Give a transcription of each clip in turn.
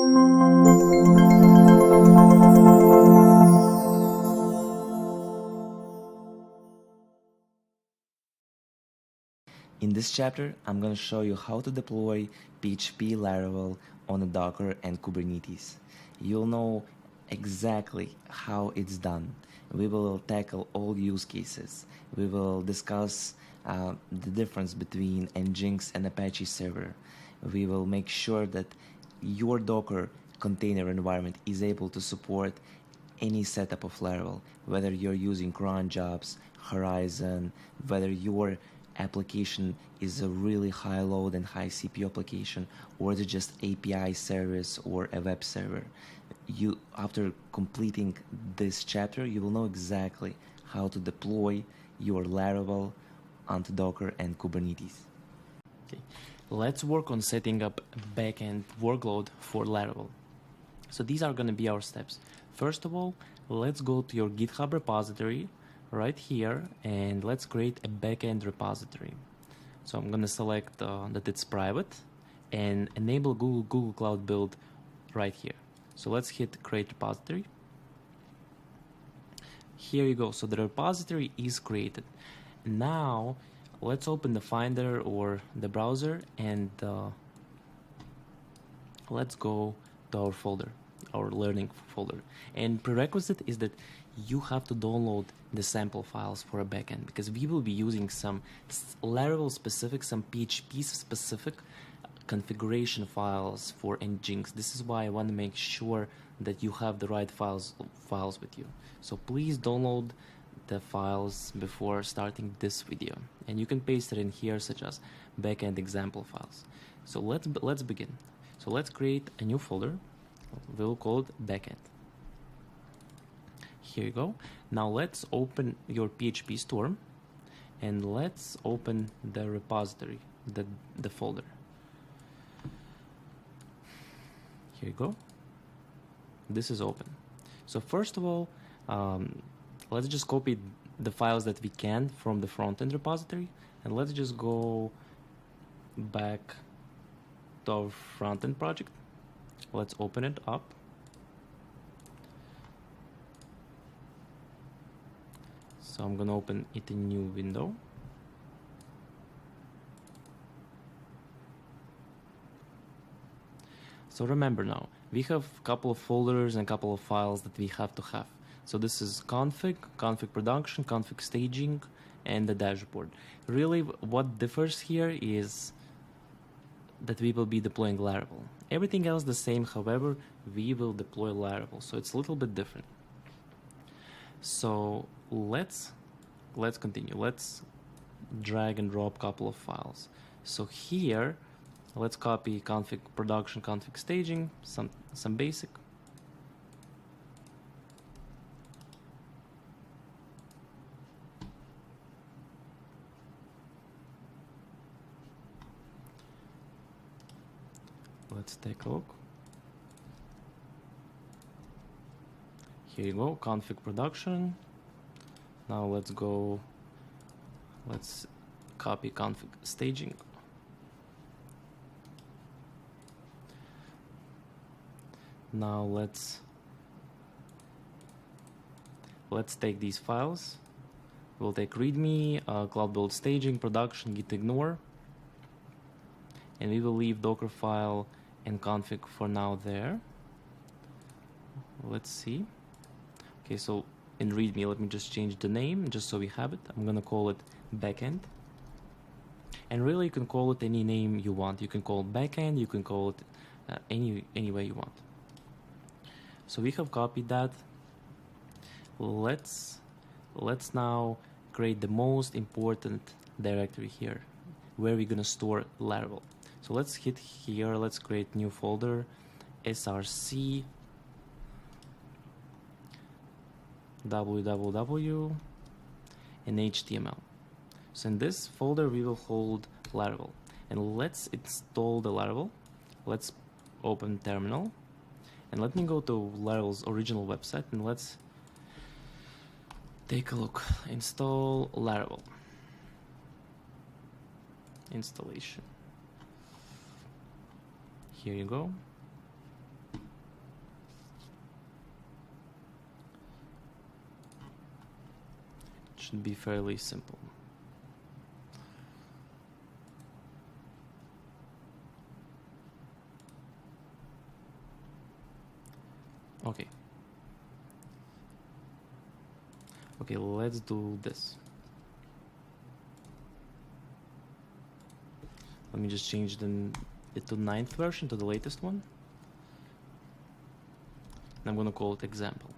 In this chapter, I'm going to show you how to deploy PHP Laravel on a Docker and Kubernetes. You'll know exactly how it's done. We will tackle all use cases. We will discuss the difference between NGINX and Apache server. We will make sure that your Docker container environment is able to support any setup of Laravel, whether you're using cron jobs, Horizon, whether your application is a really high load and high CPU application, or it's just API service or a web server. After completing this chapter, you will know exactly how to deploy your Laravel onto Docker and Kubernetes. Okay. Let's work on setting up a backend workload for Laravel. So these are going to be our steps. First of all, let's go to your GitHub repository right here and let's create a backend repository. So I'm going to select that it's private and enable Google Cloud Build right here. So let's hit create repository. Here you go. So the repository is created. Now let's open the Finder or the browser and let's go to our folder, our learning folder. And prerequisite is that you have to download the sample files for a backend, because we will be using some Laravel specific, some PHP specific configuration files for NGINX. This is why I want to make sure that you have the right files with you. So please download the files before starting this video, and you can paste it in here, such as backend example files. So let's begin. So let's create a new folder. We'll call it backend. Here you go. Now let's open your PHP store and let's open the repository, the folder. Here you go. This is open. So first of all, let's just copy the files that we can from the front-end repository, and let's just go back to our front-end project. Let's open it up. So I'm gonna open it in a new window. So remember now, we have a couple of folders and a couple of files that we have to have. So this is config production, config staging, and the dashboard. Really, what differs here is that we will be deploying Laravel. Everything else the same, however, we will deploy Laravel. So it's a little bit different. So let's continue. Let's drag and drop a couple of files. So here, let's copy config production, config staging, some basic. Let's take a look. Here you go, config production. Now let's copy config staging. Now let's take these files. We'll take readme, cloud build staging, production, git ignore, and we will leave Dockerfile and config for now there. Let's see. Okay, so in readme, let me just change the name just so we have it. I'm gonna call it backend. And really, you can call it any name you want. You can call it backend, you can call it any way you want. So we have copied that. Let's now create the most important directory here, where we're gonna store Laravel. So let's hit here, let's create new folder, src www and html. So in this folder we will hold Laravel, and let's install the Laravel. Let's open terminal and let me go to Laravel's original website and let's take a look. Install Laravel. Installation. Here you go. should be fairly simple. Okay. Okay, let's do this. Let me just change it to 9th version, to the latest one. And I'm gonna call it example.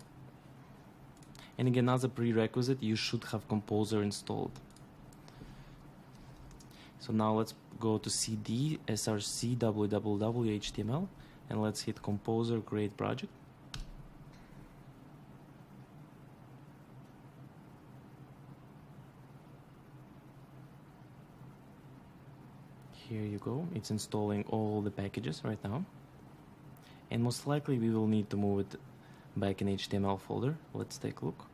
And again, as a prerequisite, you should have Composer installed. So now let's go to cd src www html and let's hit Composer, create project. Here you go, it's installing all the packages right now. And most likely we will need to move it back in HTML folder. Let's take a look.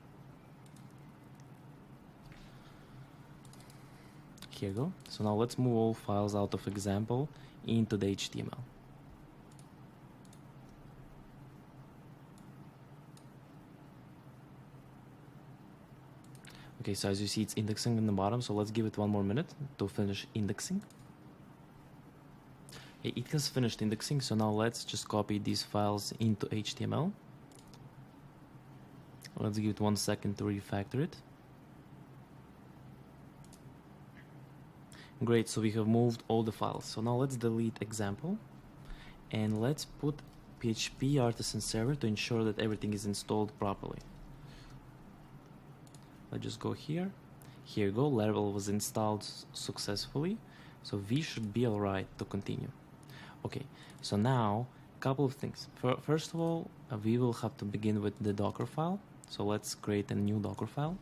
Here you go. So now let's move all files out of example into the HTML. Okay, so as you see, it's indexing in the bottom, so let's give it 1 more minute to finish indexing. Okay, it has finished indexing, so now let's just copy these files into HTML. Let's give it 1 second to refactor it. Great, so we have moved all the files. So now let's delete example and let's put PHP artisan server to ensure that everything is installed properly. Let's just go here. Here you go, Laravel was installed successfully, so we should be alright to continue. Okay, so now a couple of things. First of all, we will have to begin with the Dockerfile. So let's create a new Dockerfile.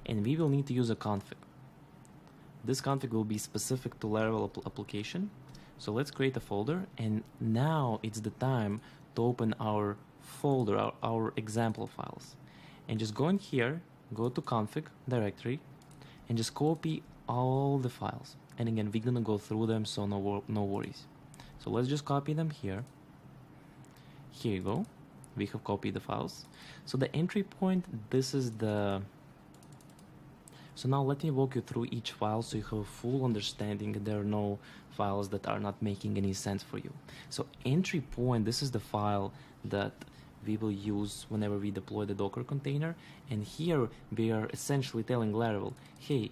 And we will need to use a config. This config will be specific to Laravel application. So let's create a folder, and now it's the time to open our folder, our example files. And just go in here, go to config directory, and just copy all the files. And again, we're gonna go through them, so no worries. So let's just copy them here. Here you go. We have copied the files. So the entry point, this is the... So now let me walk you through each file so you have a full understanding. There are no files that are not making any sense for you. So entry point, this is the file that we will use whenever we deploy the Docker container. And here we are essentially telling Laravel, hey,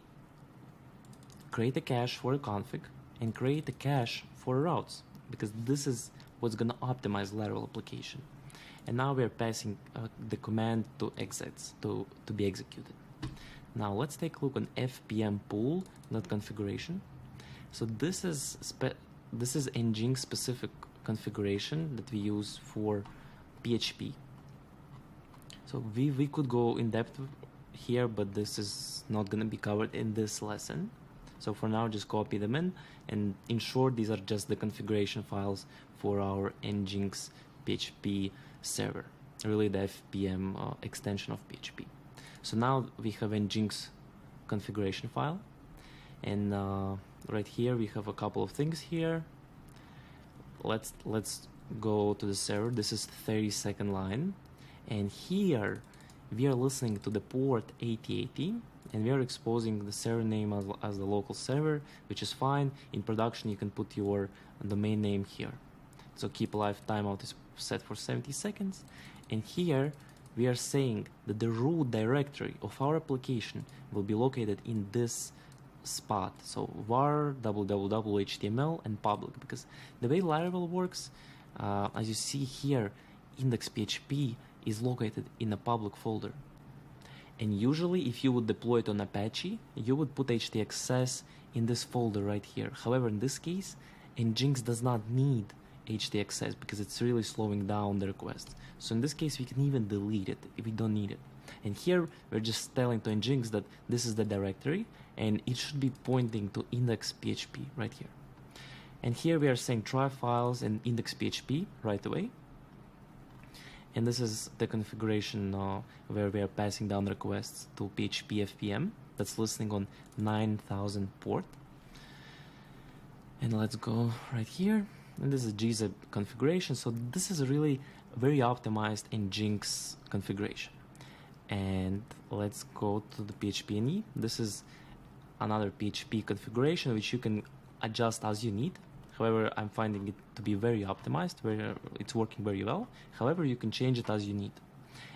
create a cache for a config and create a cache for routes, because this is what's going to optimize Laravel application. And now we're passing the command to exits to be executed. Now let's take a look on fpm pool.configuration. So this is NGINX specific configuration that we use for PHP. So we could go in depth here, but this is not going to be covered in this lesson. So for now, just copy them in, and in short, these are just the configuration files for our NGINX PHP server, really the FPM extension of PHP. So now we have NGINX configuration file, and right here we have a couple of things here. Let's go to the server. This is 32nd line, and here we are listening to the port 8080, and we are exposing the server name as the local server, which is fine. In production, you can put your domain name here. So keep alive timeout is set for 70 seconds. And here we are saying that the root directory of our application will be located in this spot. So var www.html and public, because the way Laravel works, as you see here, index.php is located in a public folder. And usually if you would deploy it on Apache, you would put htaccess in this folder right here. However, in this case, NGINX does not need htaccess because it's really slowing down the requests. So in this case, we can even delete it if we don't need it. And here, we're just telling to NGINX that this is the directory, and it should be pointing to index.php right here. And here we are saying try files and index.php right away. And this is the configuration where we are passing down requests to PHP FPM that's listening on 9000 port. And let's go right here. And this is gzip configuration. So this is a really very optimized NGINX configuration. and let's go to the PHP-INI. This is another PHP configuration which you can adjust as you need. However, I'm finding it to be very optimized, where it's working very well. However, you can change it as you need.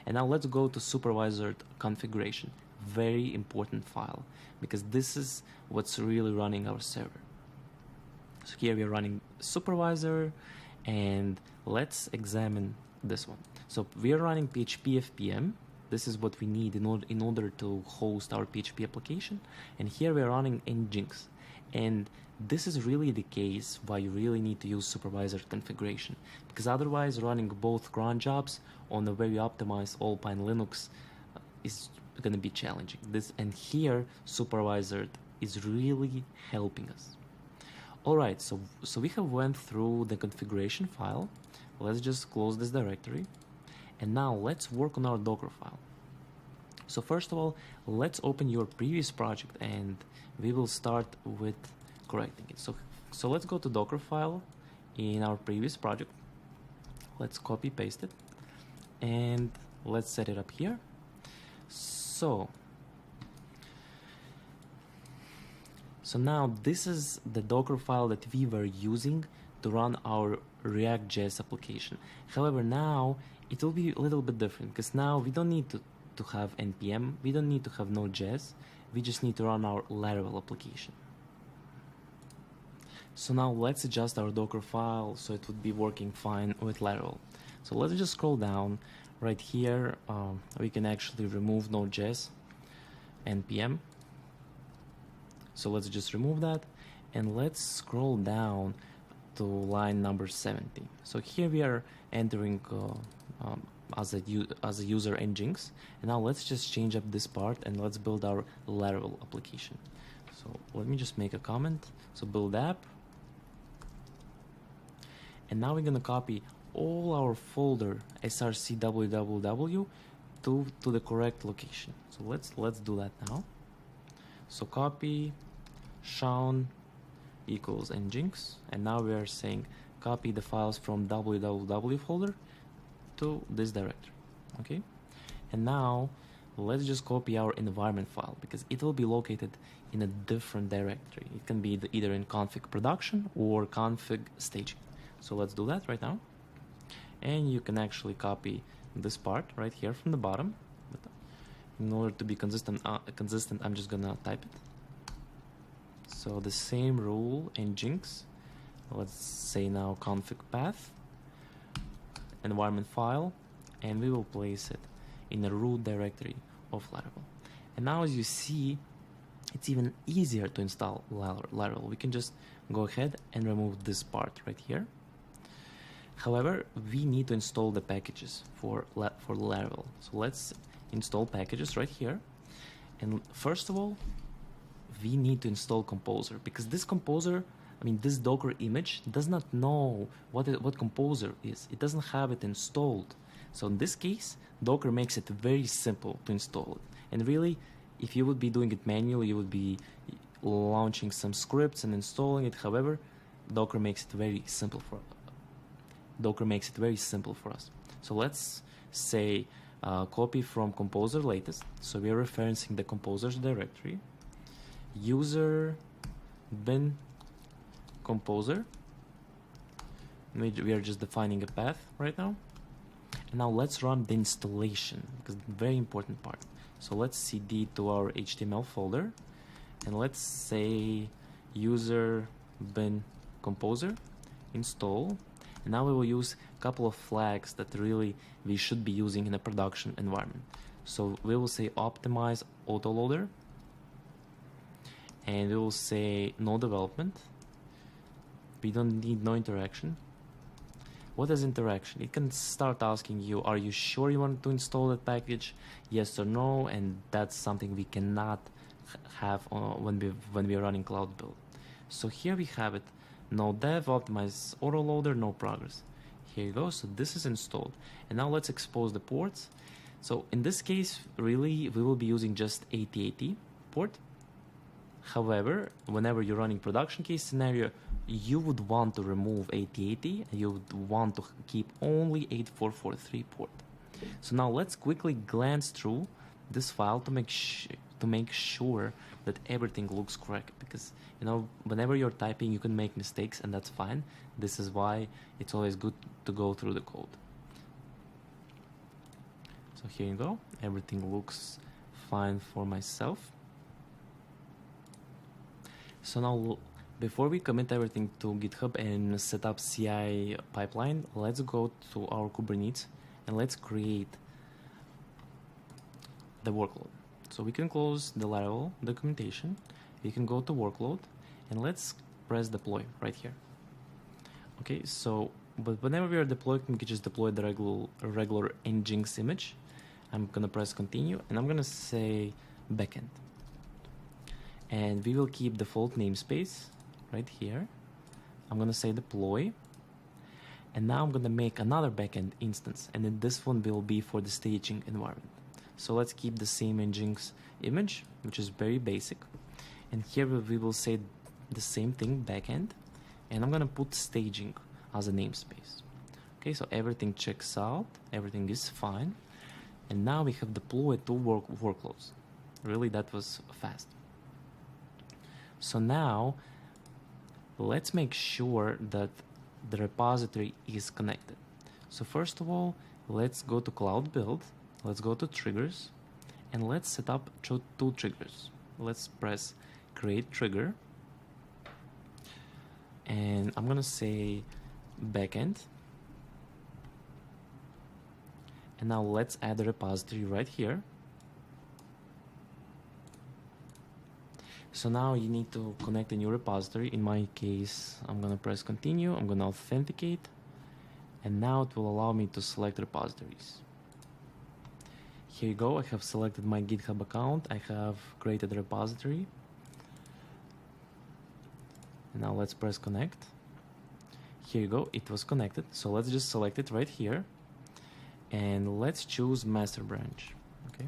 And now let's go to supervisor configuration. Very important file, because this is what's really running our server. So here we are running supervisor, and let's examine this one. So we are running PHP FPM. This is what we need in order to host our PHP application. And here we are running NGINX. And this is really the case why you really need to use supervisor configuration, because otherwise running both cron jobs on a very optimized Alpine Linux is going to be challenging. And here supervisor is really helping us. All right, so we have went through the configuration file. Let's just close this directory, and now let's work on our Dockerfile. So first of all, let's open your previous project, and we will start with correcting it. So let's go to Dockerfile in our previous project. Let's copy paste it, and let's set it up here. So now this is the Docker file that we were using to run our React.js application. However, now it will be a little bit different, because now we don't need to have npm, we don't need to have Node.js, we just need to run our Laravel application. So now let's adjust our Docker file so it would be working fine with Laravel. So let's just scroll down. Right here, we can actually remove Node.js npm. So let's just remove that, and let's scroll down to line number 70. So here we are entering as a user NGINX, and now let's just change up this part and let's build our Laravel application. So let me just make a comment. So build app, and now we're gonna copy all our folder src www to the correct location. So let's do that now. So copy shawn equals NGINX, and now we are saying copy the files from www folder to this directory. Okay, and now let's just copy our environment file, because it will be located in a different directory. It can be either in config production or config staging. So let's do that right now, and you can actually copy this part right here from the bottom. But in order to be consistent, I'm just gonna type it. So the same rule NGINX. Let's say now config path, environment file, and we will place it in the root directory of Laravel. And now, as you see, it's even easier to install Laravel. We can just go ahead and remove this part right here. However, we need to install the packages for Laravel. So let's install packages right here. And first of all, we need to install Composer, because this Composer, this Docker image does not know what Composer is. It doesn't have it installed. So in this case, Docker makes it very simple to install it. And really, if you would be doing it manually, you would be launching some scripts and installing it. However, Docker makes it very simple for us. So let's say copy from Composer latest. So we are referencing the Composer's directory. User bin Composer. We are just defining a path right now. And now let's run the installation, because very important part. So let's cd to our HTML folder, and let's say user bin Composer install. And now we will use a couple of flags that really we should be using in a production environment. So we will say optimize autoloader, and we will say no development. We don't need no interaction. What is interaction? It can start asking you, are you sure you want to install that package? Yes or no, and that's something we cannot have when we are running cloud build. So here we have it. No dev, optimize autoloader, no progress. Here you go. So this is installed. And now let's expose the ports. So in this case, really, we will be using just 8080 port. However, whenever you're running production case scenario, you would want to remove 8080 and you would want to keep only 8443 port. So now let's quickly glance through this file to make sure that everything looks correct, because whenever you're typing you can make mistakes, and that's fine. This is why it's always good to go through the code. So here you go, everything looks fine for myself. So now, before we commit everything to GitHub and set up CI pipeline, let's go to our Kubernetes and let's create the workload. So we can close the Laravel documentation, we can go to workload, and let's press deploy right here. Okay, so, but whenever we are deploying, we can just deploy the regular NGINX image. I'm gonna press continue, and I'm gonna say backend. And we will keep default namespace right here. I'm gonna say deploy. And now I'm gonna make another backend instance, and then this one will be for the staging environment. So let's keep the same NGINX image, which is very basic. And here we will say the same thing, backend. And I'm gonna put staging as a namespace. Okay, so everything checks out, everything is fine. And now we have deployed two workloads. Really, that was fast. So now, let's make sure that the repository is connected. So first of all, let's go to cloud build, let's go to triggers, and let's set up two triggers. Let's press create trigger, and I'm gonna say backend. And now let's add a repository right here. So now you need to connect a new repository. In my case, I'm gonna press continue, I'm gonna authenticate, and now it will allow me to select repositories. Here you go, I have selected my GitHub account, I have created a repository. And now let's press connect. Here you go, it was connected. So let's just select it right here. And let's choose master branch, okay?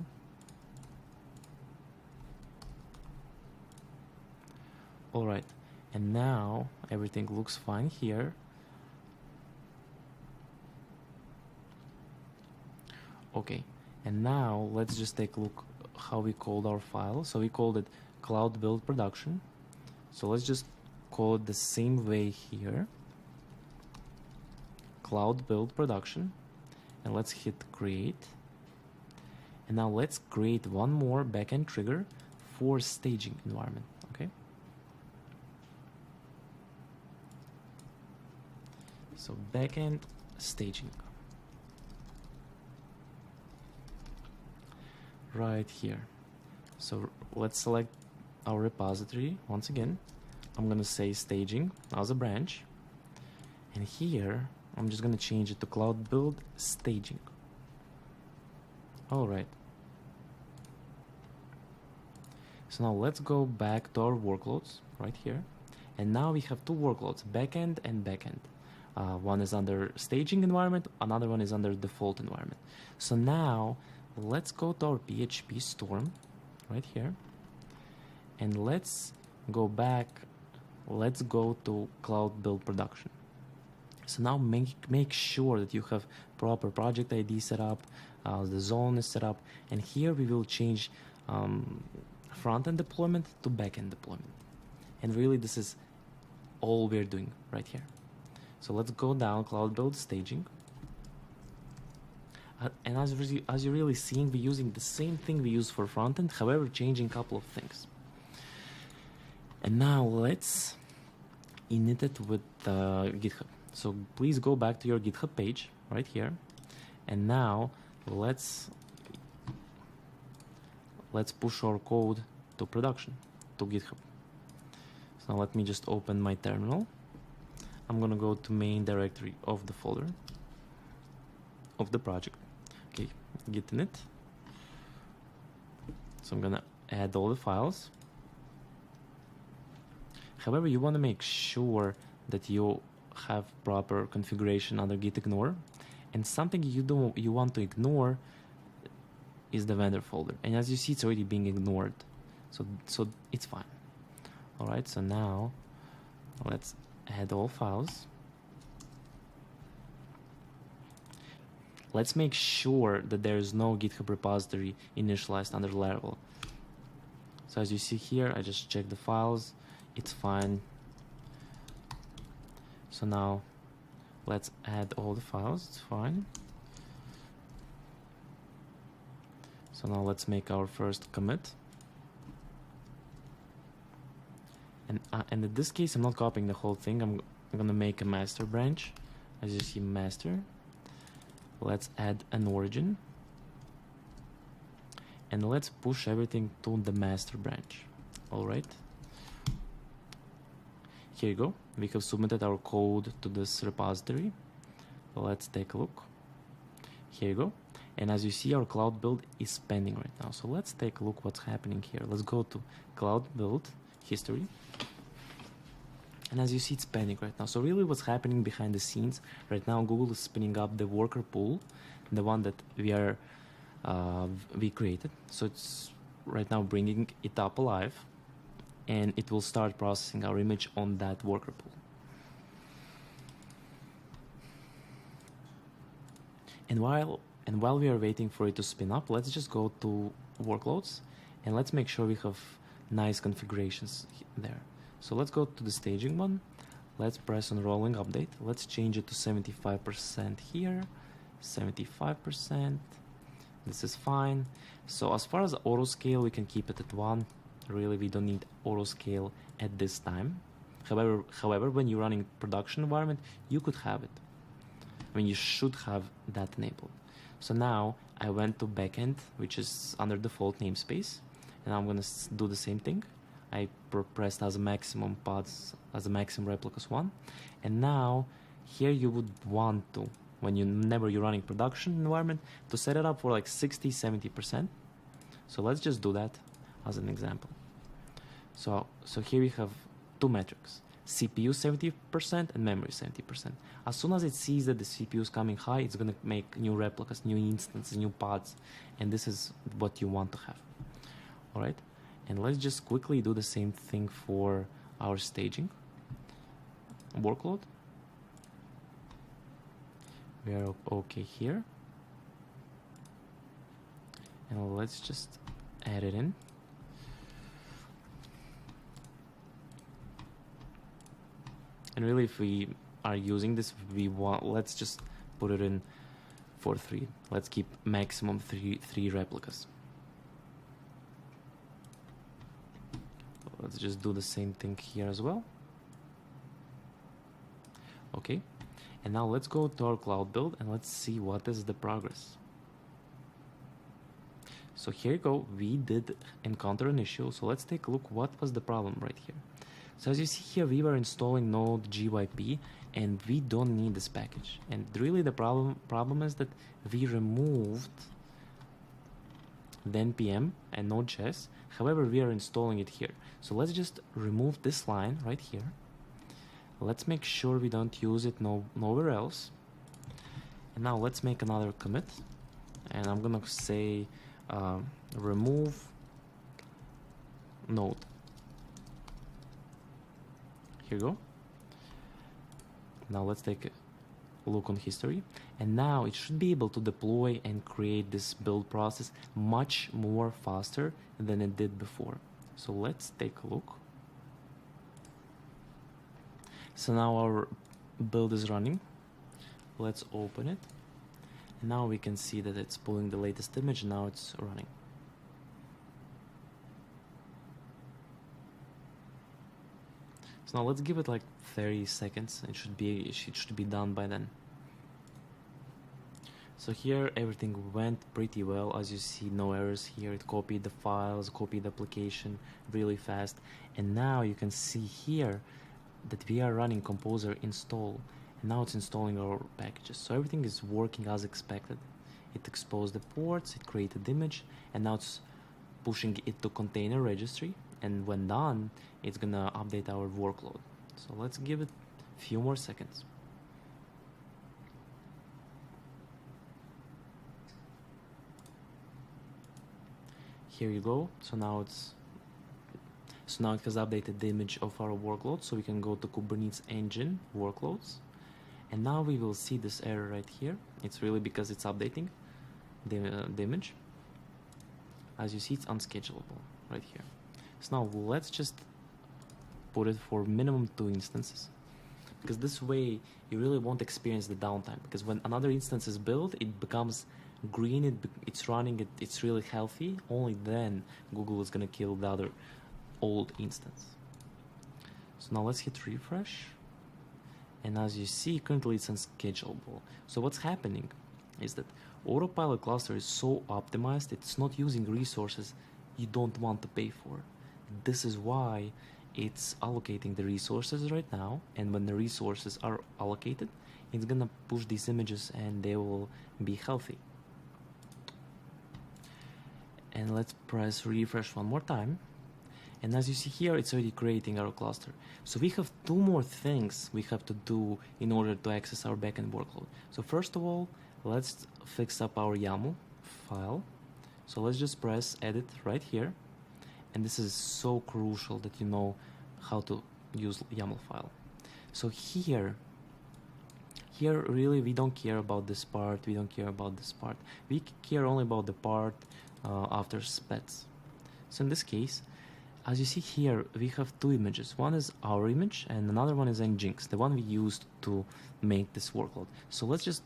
All right, and now everything looks fine here. Okay, and now let's just take a look how we called our file. So we called it cloud build production. So let's just call it the same way here, cloud build production, and let's hit create. And now let's create one more backend trigger for staging environment, okay? So backend staging. Right here. So let's select our repository once again. I'm gonna say staging as a branch. And here, I'm just gonna change it to cloud build staging. All right. So now let's go back to our workloads right here. And now we have two workloads, backend and backend. One is under staging environment, another one is under default environment. So now let's go to our PHP storm right here, and let's go back. Let's go to cloud build production. So now make sure that you have proper project ID set up, the zone is set up, and here we will change front-end deployment to back-end deployment. And really this is all we're doing right here. So let's go down cloud build staging. And as you're really seeing, we're using the same thing we use for front-end, however, changing a couple of things. And now let's init it with GitHub. So please go back to your GitHub page right here. And now let's push our code to production, to GitHub. So now let me just open my terminal. I'm gonna go to main directory of the folder of the project. Okay, git init. So I'm gonna add all the files. However, you want to make sure that you have proper configuration under git ignore, and something you want to ignore is the vendor folder. And as you see, it's already being ignored, so it's fine. All right, so now let's add all files. let's make sure that there is no GitHub repository initialized under Laravel. So as you see here, I just checked the files, it's fine. So now let's add all the files, it's fine. So now let's make our first commit. And in this case, I'm not copying the whole thing. I'm gonna make a master branch. As you see, master. Let's add an origin. And let's push everything to the master branch. All right. Here you go. We have submitted our code to this repository. Let's take a look. Here you go. And as you see, our cloud build is pending right now. So let's take a look what's happening here. Let's go to cloud build history. And as you see, it's pending right now. So really what's happening behind the scenes right now, Google is spinning up the worker pool, the one that we created. So it's right now bringing it up alive, and it will start processing our image on that worker pool. And while we are waiting for it to spin up, let's just go to workloads and let's make sure we have nice configurations there. So let's go to the staging one. Let's press on rolling update. Let's change it to 75% here, 75%. This is fine. So as far as auto scale, we can keep it at 1. Really, we don't need auto scale at this time. However, when you're running production environment, you could have it. I mean, you should have that enabled. So now I went to backend, which is under default namespace, and I'm gonna do the same thing. I pressed as a maximum pods, as a maximum replicas 1, and now here you would want to, whenever you're running production environment, to set it up for like 60-70%. So let's just do that as an example. So here we have two metrics: CPU 70% and memory 70%. As soon as it sees that the CPU is coming high, it's gonna make new replicas, new instances, new pods, and this is what you want to have. All right, and let's just quickly do the same thing for our staging workload. We are okay here, and let's just add it in. And really, if we are using this, let's just put it in for 3. Let's keep maximum three replicas. Let's just do the same thing here as well. Okay, and now let's go to our cloud build and let's see what is the progress. So here you go, we did encounter an issue. So let's take a look what was the problem right here. So as you see here, we were installing Node GYP and we don't need this package. And really the problem is that we removed the NPM and Node.js. However, we are installing it here. So let's just remove this line right here. Let's make sure we don't use it nowhere else. And now let's make another commit. And I'm gonna say remove Node. Here you go. Now let's take a look on history. And now it should be able to deploy and create this build process much more faster than it did before. So let's take a look. So now our build is running. Let's open it. And now we can see that it's pulling the latest image. Now it's running. So now let's give it like 30 seconds. It should be done by then. So here everything went pretty well. As you see, no errors here. It copied the files, copied the application really fast. And now you can see here that we are running Composer install. And now it's installing our packages. So everything is working as expected. It exposed the ports, it created the image, and now it's pushing it to container registry. And when done, it's gonna update our workload. So let's give it a few more seconds. Here you go. So now it has updated the image of our workload. So we can go to Kubernetes engine workloads, And now we will see this error right here. It's really because it's updating the image. As you see, it's unschedulable right here. So now let's just put it for minimum 2 instances, because this way you really won't experience the downtime, because when another instance is built, it becomes green, it's running, it's really healthy. Only then Google is going to kill the other old instance. So now let's hit refresh, and as you see, currently it's unschedulable. So what's happening is that autopilot cluster is so optimized, it's not using resources you don't want to pay for. This is why it's allocating the resources right now, and when the resources are allocated, it's gonna push these images and they will be healthy. And let's press refresh one more time. And as you see here, it's already creating our cluster. So we have 2 more things we have to do in order to access our backend workload. So first of all, let's fix up our YAML file. So let's just press edit right here. And this is so crucial that you know how to use YAML file. So here really we don't care about this part, we don't care about this part. We care only about the part after spets. So in this case, as you see here, we have 2 images. One is our image and another one is NGINX, the one we used to make this workload. So let's just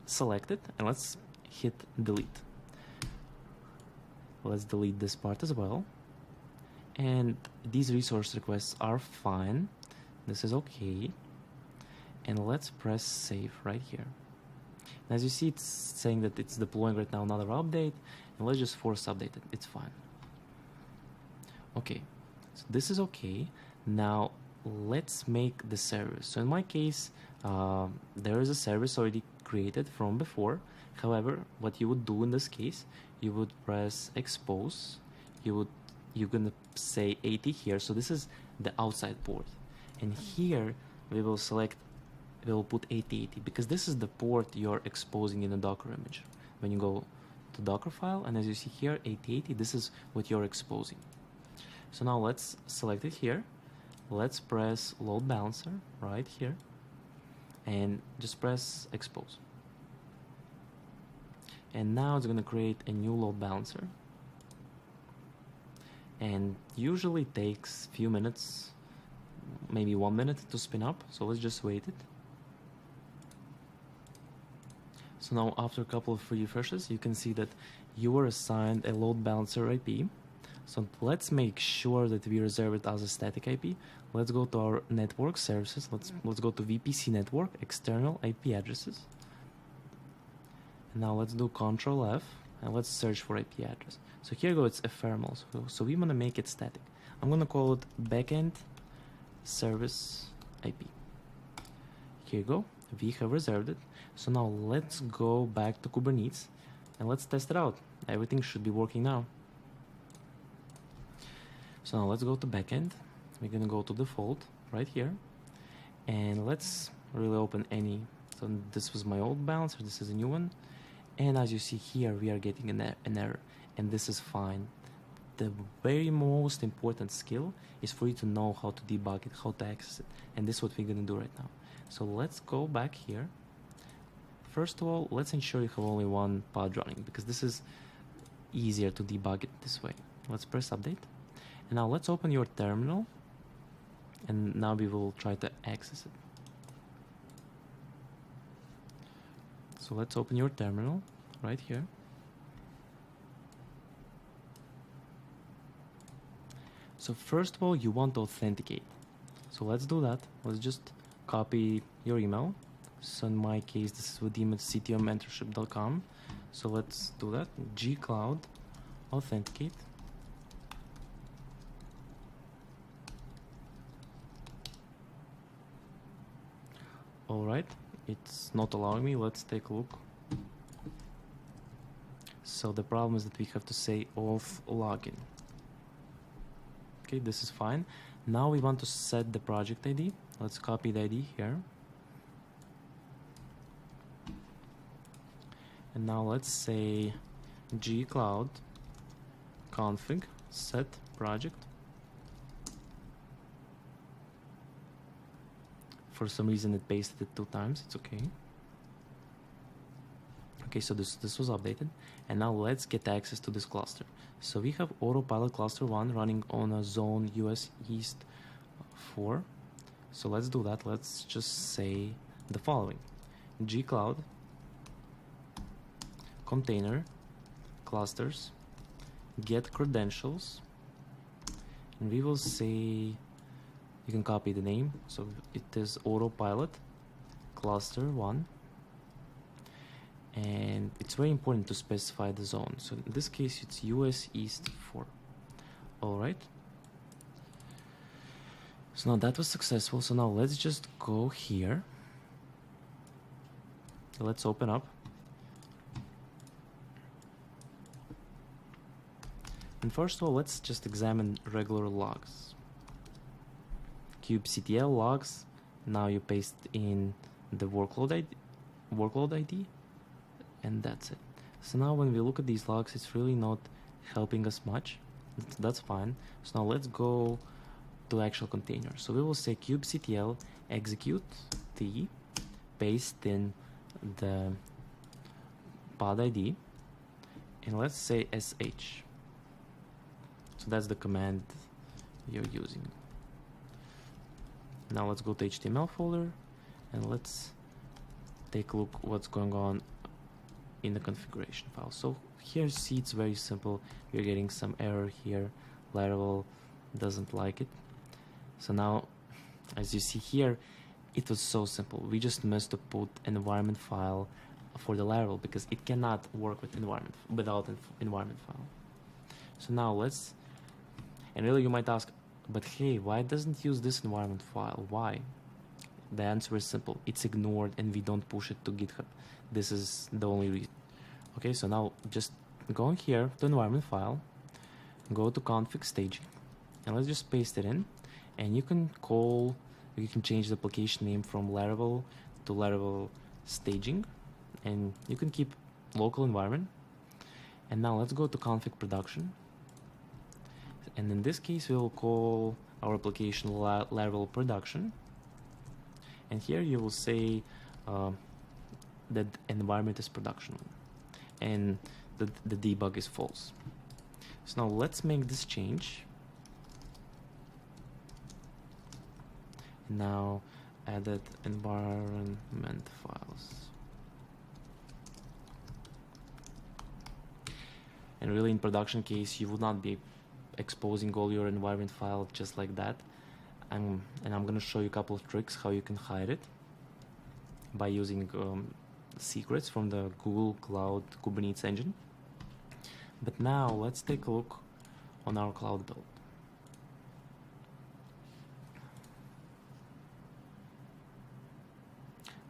select it and let's hit delete. Let's delete this part as well. And these resource requests are fine. This is okay. And let's press save right here. And as you see, it's saying that it's deploying right now another update. And let's just force update it. It's fine. Okay, so this is okay. Now let's make the service. So in my case, there is a service already created from before. However, what you would do in this case, you would press expose. You're gonna say 80 here. So this is the outside port, and here we will put 8080 because this is the port you're exposing in a Docker image. When you go to Dockerfile, and as you see here, 8080, this is what you're exposing. So now let's select it here. Let's press load balancer right here and just press expose. And now it's going to create a new load balancer. And usually takes a few minutes, maybe 1 minute to spin up. So let's just wait it. So now after a couple of refreshes, you can see that you were assigned a load balancer IP. So let's make sure that we reserve it as a static IP. Let's go to our network services. Let's go to VPC network, external IP addresses. And now let's do Control F and let's search for IP address. So here go, it's ephemeral. So we want to make it static. I'm going to call it backend service IP. Here you go. We have reserved it. So now let's go back to Kubernetes and let's test it out. Everything should be working now. So now let's go to backend. We're gonna go to default right here, and let's really open any. So this was my old balancer. This is a new one, and as you see here, we are getting an error, and this is fine. The very most important skill is for you to know how to debug it, how to access it, and this is what we're gonna do right now. So let's go back here. First of all, let's ensure you have only one pod running because this is easier to debug it this way. Let's press update. And now let's open your terminal, and now we will try to access it. So let's open your terminal right here. So first of all, you want to authenticate. So let's do that. Let's just copy your email. So in my case, this is vadim@ctomentorship.com. So let's do that. gcloud authenticate. Alright, it's not allowing me. Let's take a look. So the problem is that we have to say auth login. Okay, this is fine. Now we want to set the project ID. Let's copy the ID here. And now let's say gcloud config set project. For some reason it pasted it 2 times. It's okay. Okay, so this was updated, and now let's get access to this cluster. So we have autopilot cluster 1 running on a zone US East 4. So let's do that. Let's just say the following: gcloud container clusters get credentials, and we will say, you can copy the name, so it is autopilot cluster 1, and it's very important to specify the zone. So in this case it's US East 4. All right, so now that was successful. So now let's just go here, let's open up, and first of all let's just examine regular logs. kubectl logs, now you paste in the workload ID, and that's it. So now when we look at these logs, it's really not helping us much. That's fine. So now let's go to actual container. So we will say kubectl execute t, paste in the pod ID, and let's say sh. So that's the command you're using. Now let's go to HTML folder, and let's take a look what's going on in the configuration file. So here, see, it's very simple. You're getting some error here. Laravel doesn't like it. So now, as you see here, it was so simple. We just missed to put an environment file for the Laravel because it cannot work with environment without an environment file. So now let's, and really you might ask, but hey, why doesn't it use this environment file? Why? The answer is simple. It's ignored and we don't push it to GitHub. This is the only reason. Okay, so now just go in here to environment file, go to config staging, and let's just paste it in. And you can change the application name from Laravel to Laravel staging, and you can keep local environment. And now let's go to config production. And in this case, we'll call our application Laravel production. And here you will say that environment is production, and the debug is false. So now let's make this change. Now added environment files. And really in production case, you would not be exposing all your environment file just like that. And I'm going to show you a couple of tricks how you can hide it by using secrets from the Google Cloud Kubernetes engine. But now let's take a look on our cloud build.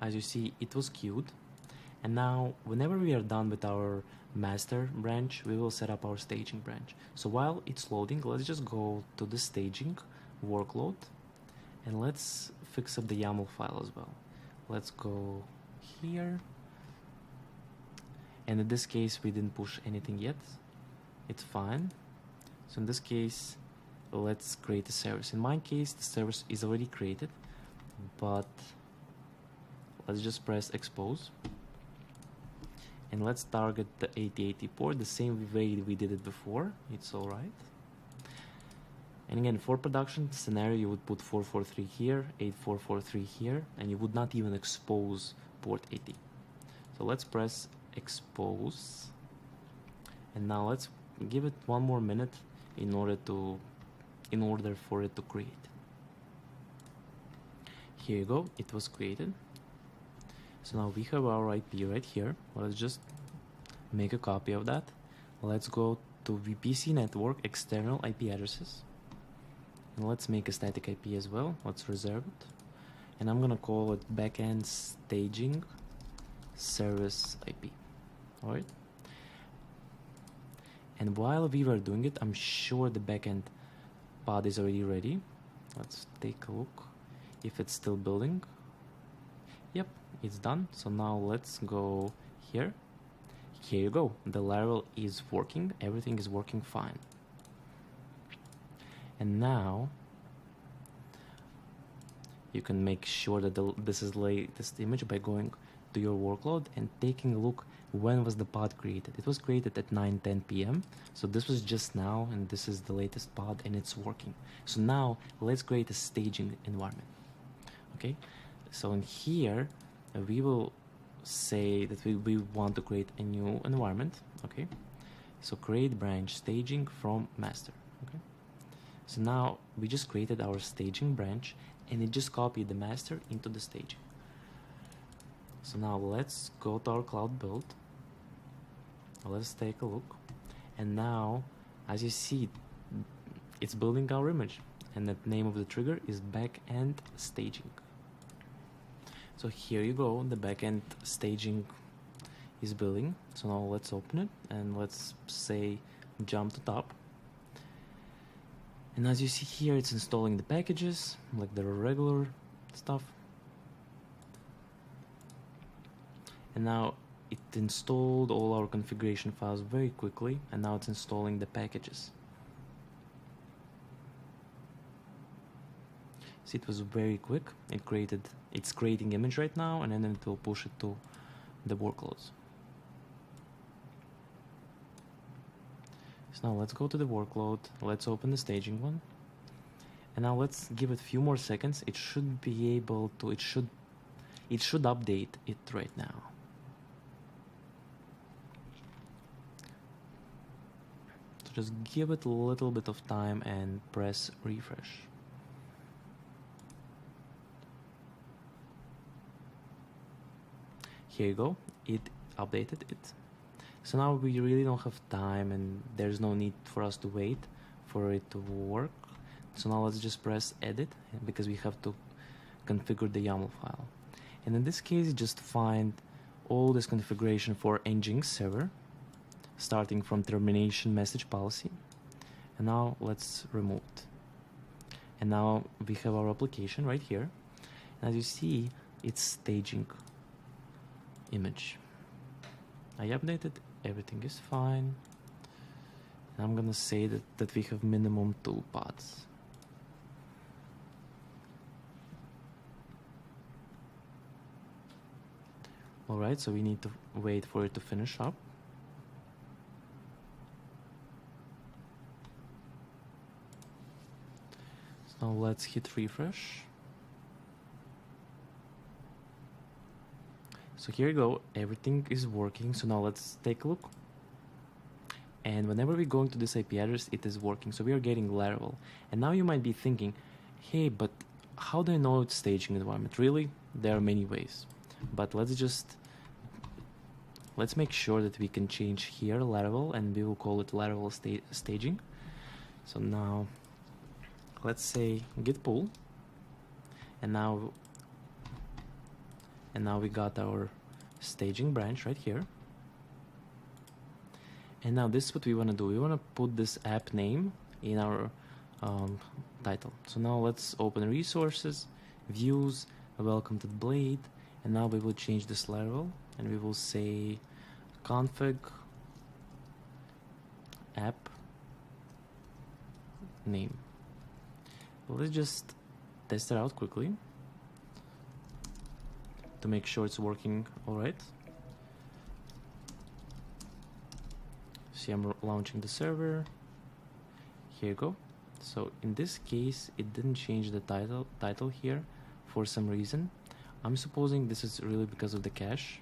As you see, it was queued, and now whenever we are done with our master branch, we will set up our staging branch. So while it's loading, let's just go to the staging workload, and let's fix up the YAML file as well. Let's go here, and in this case we didn't push anything yet. It's fine. So in this case, let's create a service. In my case, the service is already created, but let's just press expose, and let's target the 8080 port the same way we did it before. It's all right. And again, for production scenario, you would put 443 here, 8443 here, and you would not even expose port 80. So let's press expose, and now let's give it 1 more minute in order for it to create. Here you go, it was created. So now we have our IP right here. Let's just make a copy of that. Let's go to VPC network external IP addresses, and let's make a static IP as well. Let's reserve it, and I'm gonna call it backend staging service IP. All right. And while we were doing it, I'm sure the backend pod is already ready. Let's take a look if it's still building. Yep, it's done. So now let's go here. Here you go. The Laravel is working. Everything is working fine. And now you can make sure that this is latest image by going to your workload and taking a look when was the pod created. It was created at 9:10 p.m. So this was just now, and this is the latest pod, and it's working. So now let's create a staging environment. Okay, so in here we will say that we want to create a new environment. Okay, so create branch staging from master. Okay, so now we just created our staging branch, and it just copied the master into the staging. So now let's go to our cloud build. Let's take a look, and now as you see, it's building our image, and the name of the trigger is backend staging. So here you go, the backend staging is building. So now let's open it, and let's say jump to top. And as you see here, it's installing the packages, like the regular stuff. And now it installed all our configuration files very quickly, and now it's installing the packages. See, it was very quick. It's creating image right now, and then it will push it to the workloads. So now let's go to the workload. Let's open the staging one. And now let's give it a few more seconds. It should be able to, it should update it right now. So just give it a little bit of time and press refresh. Here you go, it updated it. So now we really don't have time, and there's no need for us to wait for it to work. So now let's just press edit, because we have to configure the YAML file. And in this case, just find all this configuration for NGINX server, starting from termination message policy. And now let's remove it. And now we have our application right here. And as you see, it's staging image. I updated, everything is fine. And I'm gonna say that we have minimum 2 pods. Alright, so we need to wait for it to finish up. So now let's hit refresh. So here you go, everything is working. So now let's take a look. And whenever we go into this IP address, it is working. So we are getting Laravel. And now you might be thinking, hey, but how do I know it's staging environment? Really? There are many ways. But let's make sure that we can change here Laravel, and we will call it Laravel staging. So now let's say git pull, and now we got our staging branch right here. And now this is what we want to do. We want to put this app name in our title. So now let's open resources, views, welcome to the blade, and now we will change this Laravel, and we will say config app name. Let's just test it out quickly to make sure it's working all right. See, I'm launching the server. Here you go. So in this case, it didn't change the title here for some reason. I'm supposing this is really because of the cache.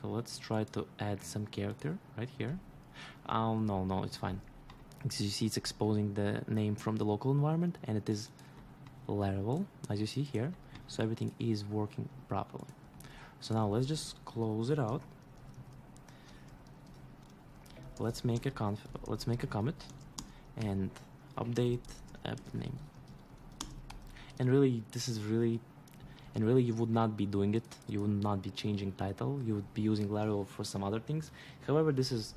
So let's try to add some character right here. No, it's fine. As you see, it's exposing the name from the local environment, and it is Laravel, as you see here. So everything is working properly. So now let's just close it out. Let's make a commit and update app name. And really, you would not be doing it. You would not be changing title. You would be using Laravel for some other things. However, this is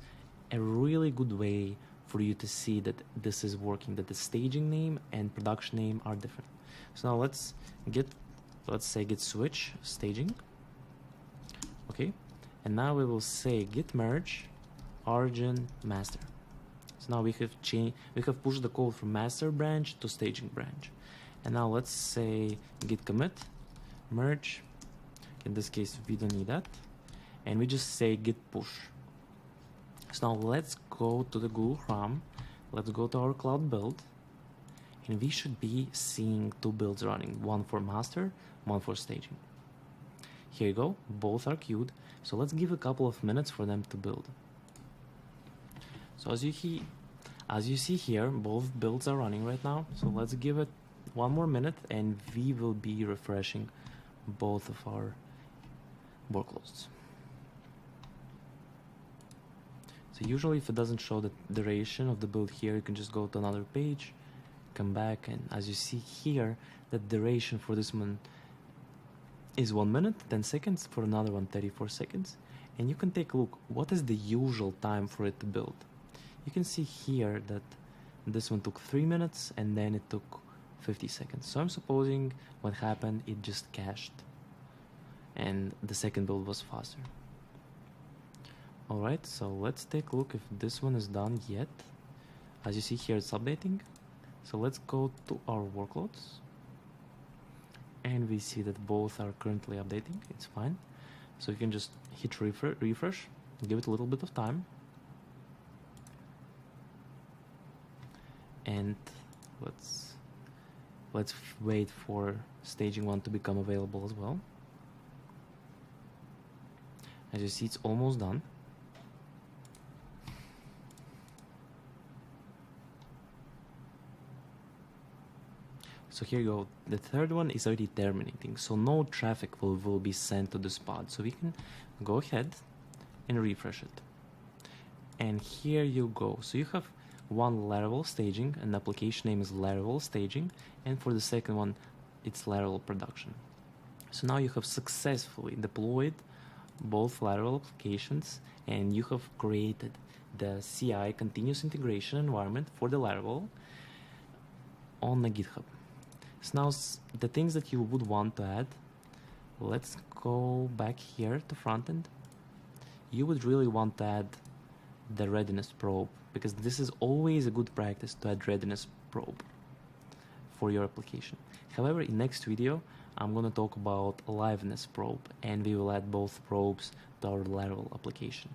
a really good way for you to see that this is working, that the staging name and production name are different. So now let's say git switch staging. Okay, and now we will say git merge origin master. So now we have pushed the code from master branch to staging branch. And now let's say git commit, merge. In this case, we don't need that. And we just say git push. So now let's go to the Google Chrome. Let's go to our cloud build. And we should be seeing two builds running, one for master, one for staging. Here you go, both are queued. So let's give a couple of minutes for them to build. So as you see here, both builds are running right now. So let's give it one more minute and we will be refreshing both of our workloads. So usually if it doesn't show the duration of the build here, you can just go to another page, come back, and as you see here, the duration for this one is 1 minute, 10 seconds, for another one 34 seconds. And you can take a look, what is the usual time for it to build? You can see here that this one took 3 minutes and then it took 50 seconds. So I'm supposing what happened, it just cached and the second build was faster. Alright, so let's take a look if this one is done yet. As you see here, it's updating. So let's go to our workloads. And we see that both are currently updating. It's fine. So you can just hit refresh, give it a little bit of time. And let's wait for staging 1 to become available as well. As you see, it's almost done. So here you go, the third one is already terminating, so no traffic will be sent to this pod. So we can go ahead and refresh it. And here you go, so you have one Laravel staging, and the application name is Laravel staging, and for the second one, it's Laravel production. So now you have successfully deployed both Laravel applications, and you have created the CI, continuous integration environment, for the Laravel on the GitHub. So now the things that you would want to add, let's go back here to frontend. You would really want to add the readiness probe, because this is always a good practice to add readiness probe for your application. However, in next video, I'm going to talk about LiveNess probe, and we will add both probes to our Laravel application.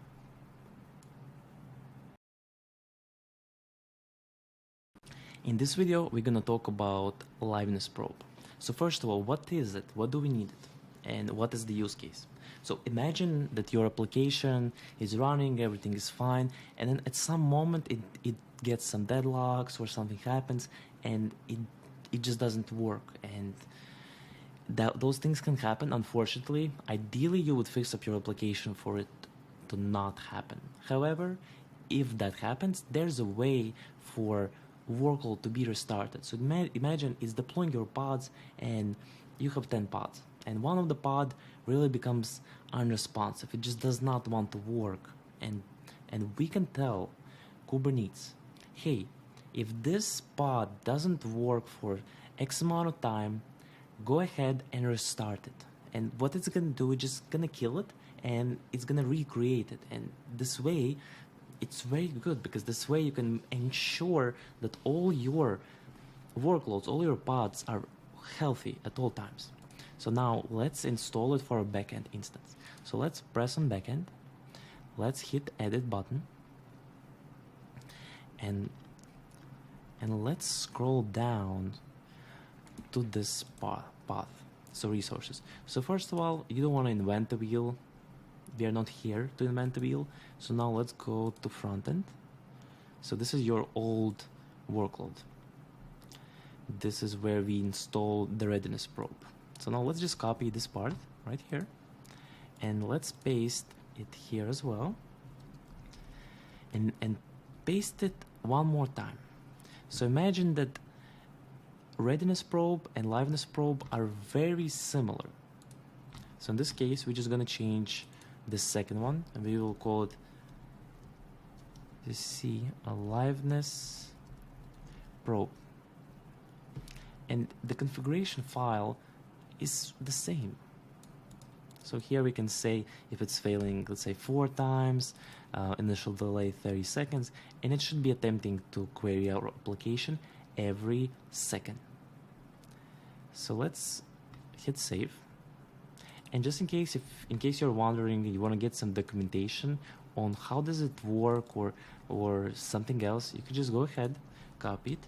In this video, we're going to talk about LiveNess probe. So first of all, what is it? What do we need it? And what is the use case? So imagine that your application is running, everything is fine, and then at some moment it gets some deadlocks or something happens and it just doesn't work. And those things can happen, unfortunately. Ideally, you would fix up your application for it to not happen. However, if that happens, there's a way for workload to be restarted. So imagine it's deploying your pods and you have 10 pods and one of the pod really becomes unresponsive. It just does not want to work, and we can tell Kubernetes, hey, if this pod doesn't work for X amount of time, go ahead and restart it. And what it's gonna do, it's just gonna kill it and it's gonna recreate it. And this way it's very good, because this way you can ensure that all your workloads, all your pods are healthy at all times. So now let's install it for a backend instance. So let's press on backend, let's hit edit button, and let's scroll down to this path. So resources. So first of all, you don't want to invent the wheel. We are not here to invent the wheel. So now let's go to frontend. So this is your old workload. This is where we install the readiness probe. So now let's just copy this part right here and let's paste it here as well, and paste it one more time. So imagine that readiness probe and liveness probe are very similar. So in this case, we're just gonna change the second one and we will call it, you see, a liveness probe. And the configuration file is the same. So here we can say if it's failing, let's say 4 times, initial delay 30 seconds, and it should be attempting to query our application every second. So let's hit save. And just in case you're wondering, you want to get some documentation on how does it work or something else, you could just go ahead, copy it,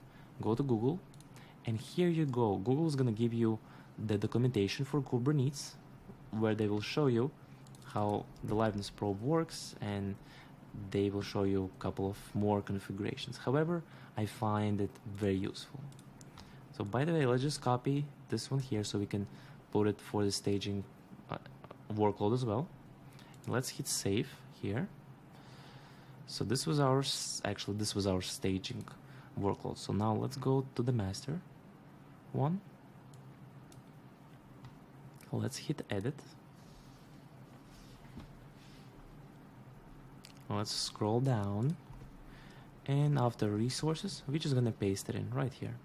go to Google, and here you go. Google is going to give you the documentation for Kubernetes, where they will show you how the LiveNess probe works, and they will show you a couple of more configurations. However, I find it very useful. So by the way, let's just copy this one here so we can put it for the staging workload as well. Let's hit save here. So this was our staging workload. So now let's go to the master one. Let's hit edit. Let's scroll down, and after resources, we're just gonna paste it in right here.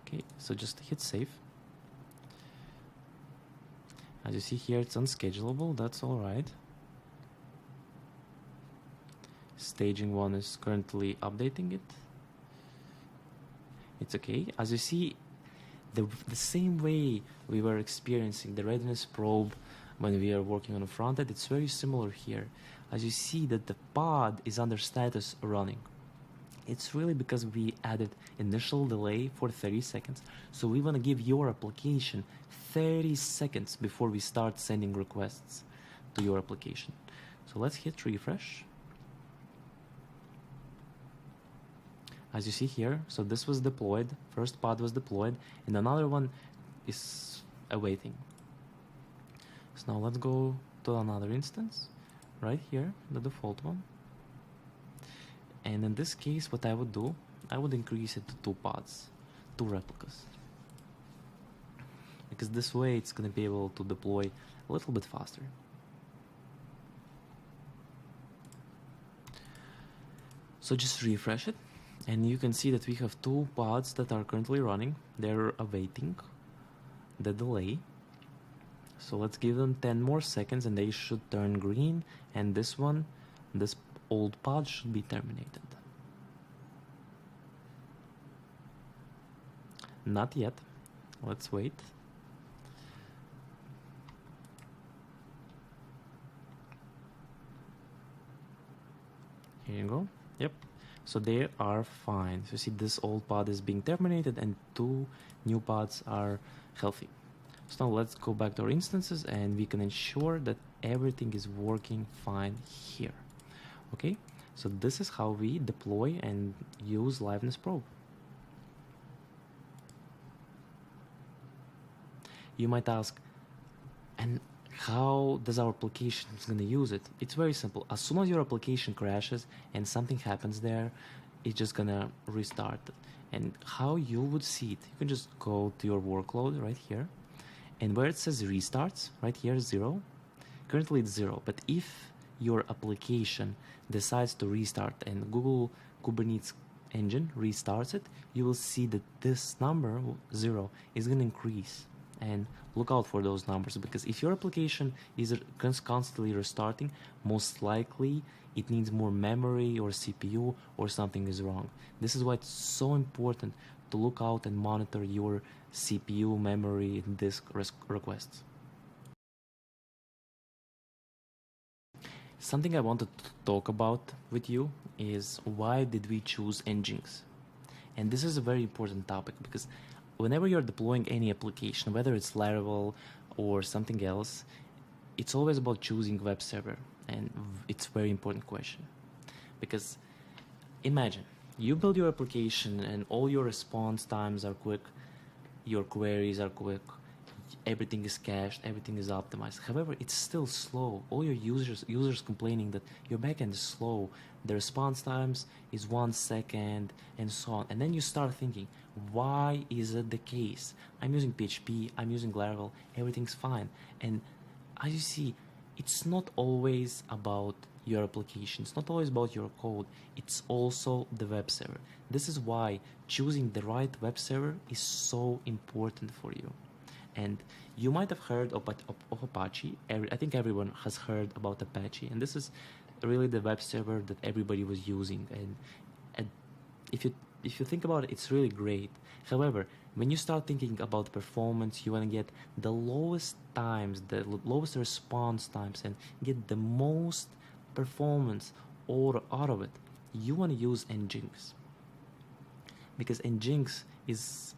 Okay, so just hit save. As you see here, it's unschedulable. That's all right. Staging one is currently updating it. It's okay. As you see, the same way we were experiencing the readiness probe when we are working on the front end, it's very similar here. As you see that the pod is under status running. It's really because we added initial delay for 30 seconds. So we want to give your application 30 seconds before we start sending requests to your application. So let's hit refresh. As you see here, so this was deployed, first pod was deployed, and another one is awaiting. So now let's go to another instance, right here, the default one. And in this case, what I would do, I would increase it to 2 pods, 2 replicas. Because this way it's going to be able to deploy a little bit faster. So just refresh it, and you can see that we have 2 pods that are currently running. They're awaiting the delay. So let's give them 10 more seconds and they should turn green, and this old pod should be terminated. Not yet. Let's wait. Here you go. Yep. So they are fine. So you see this old pod is being terminated and 2 new pods are healthy. So now let's go back to our instances and we can ensure that everything is working fine here. Okay, so this is how we deploy and use LiveNess probe. You might ask, and how does our application is going to use it? It's very simple. As soon as your application crashes and something happens there, it's just going to restart. And how you would see it, you can just go to your workload right here. And where it says restarts, right here, 0. Currently it's 0, but if your application decides to restart and Google Kubernetes engine restarts it, you will see that this number, 0, is going to increase. And look out for those numbers, because if your application is constantly restarting, most likely it needs more memory or CPU or something is wrong. This is why it's so important to look out and monitor your CPU, memory, and disk requests. Something I wanted to talk about with you is why did we choose NGINX? And this is a very important topic, because whenever you're deploying any application, whether it's Laravel or something else, it's always about choosing web server, and it's a very important question. Because imagine, you build your application and all your response times are quick, your queries are quick, everything is cached, everything is optimized. However, it's still slow. All your users complaining that your backend is slow, the response times is 1 second, and so on. And then you start thinking, why is it the case? I'm using PHP, I'm using Laravel, everything's fine. And as you see, it's not always about your application, it's not always about your code, it's also the web server. This is why choosing the right web server is so important for you. And you might have heard of Apache. I think everyone has heard about Apache, and this is really the web server that everybody was using. And if you think about it, it's really great. However, when you start thinking about performance, you want to get the lowest times, the lowest response times, and get the most performance out of it. You want to use NGINX, because NGINX is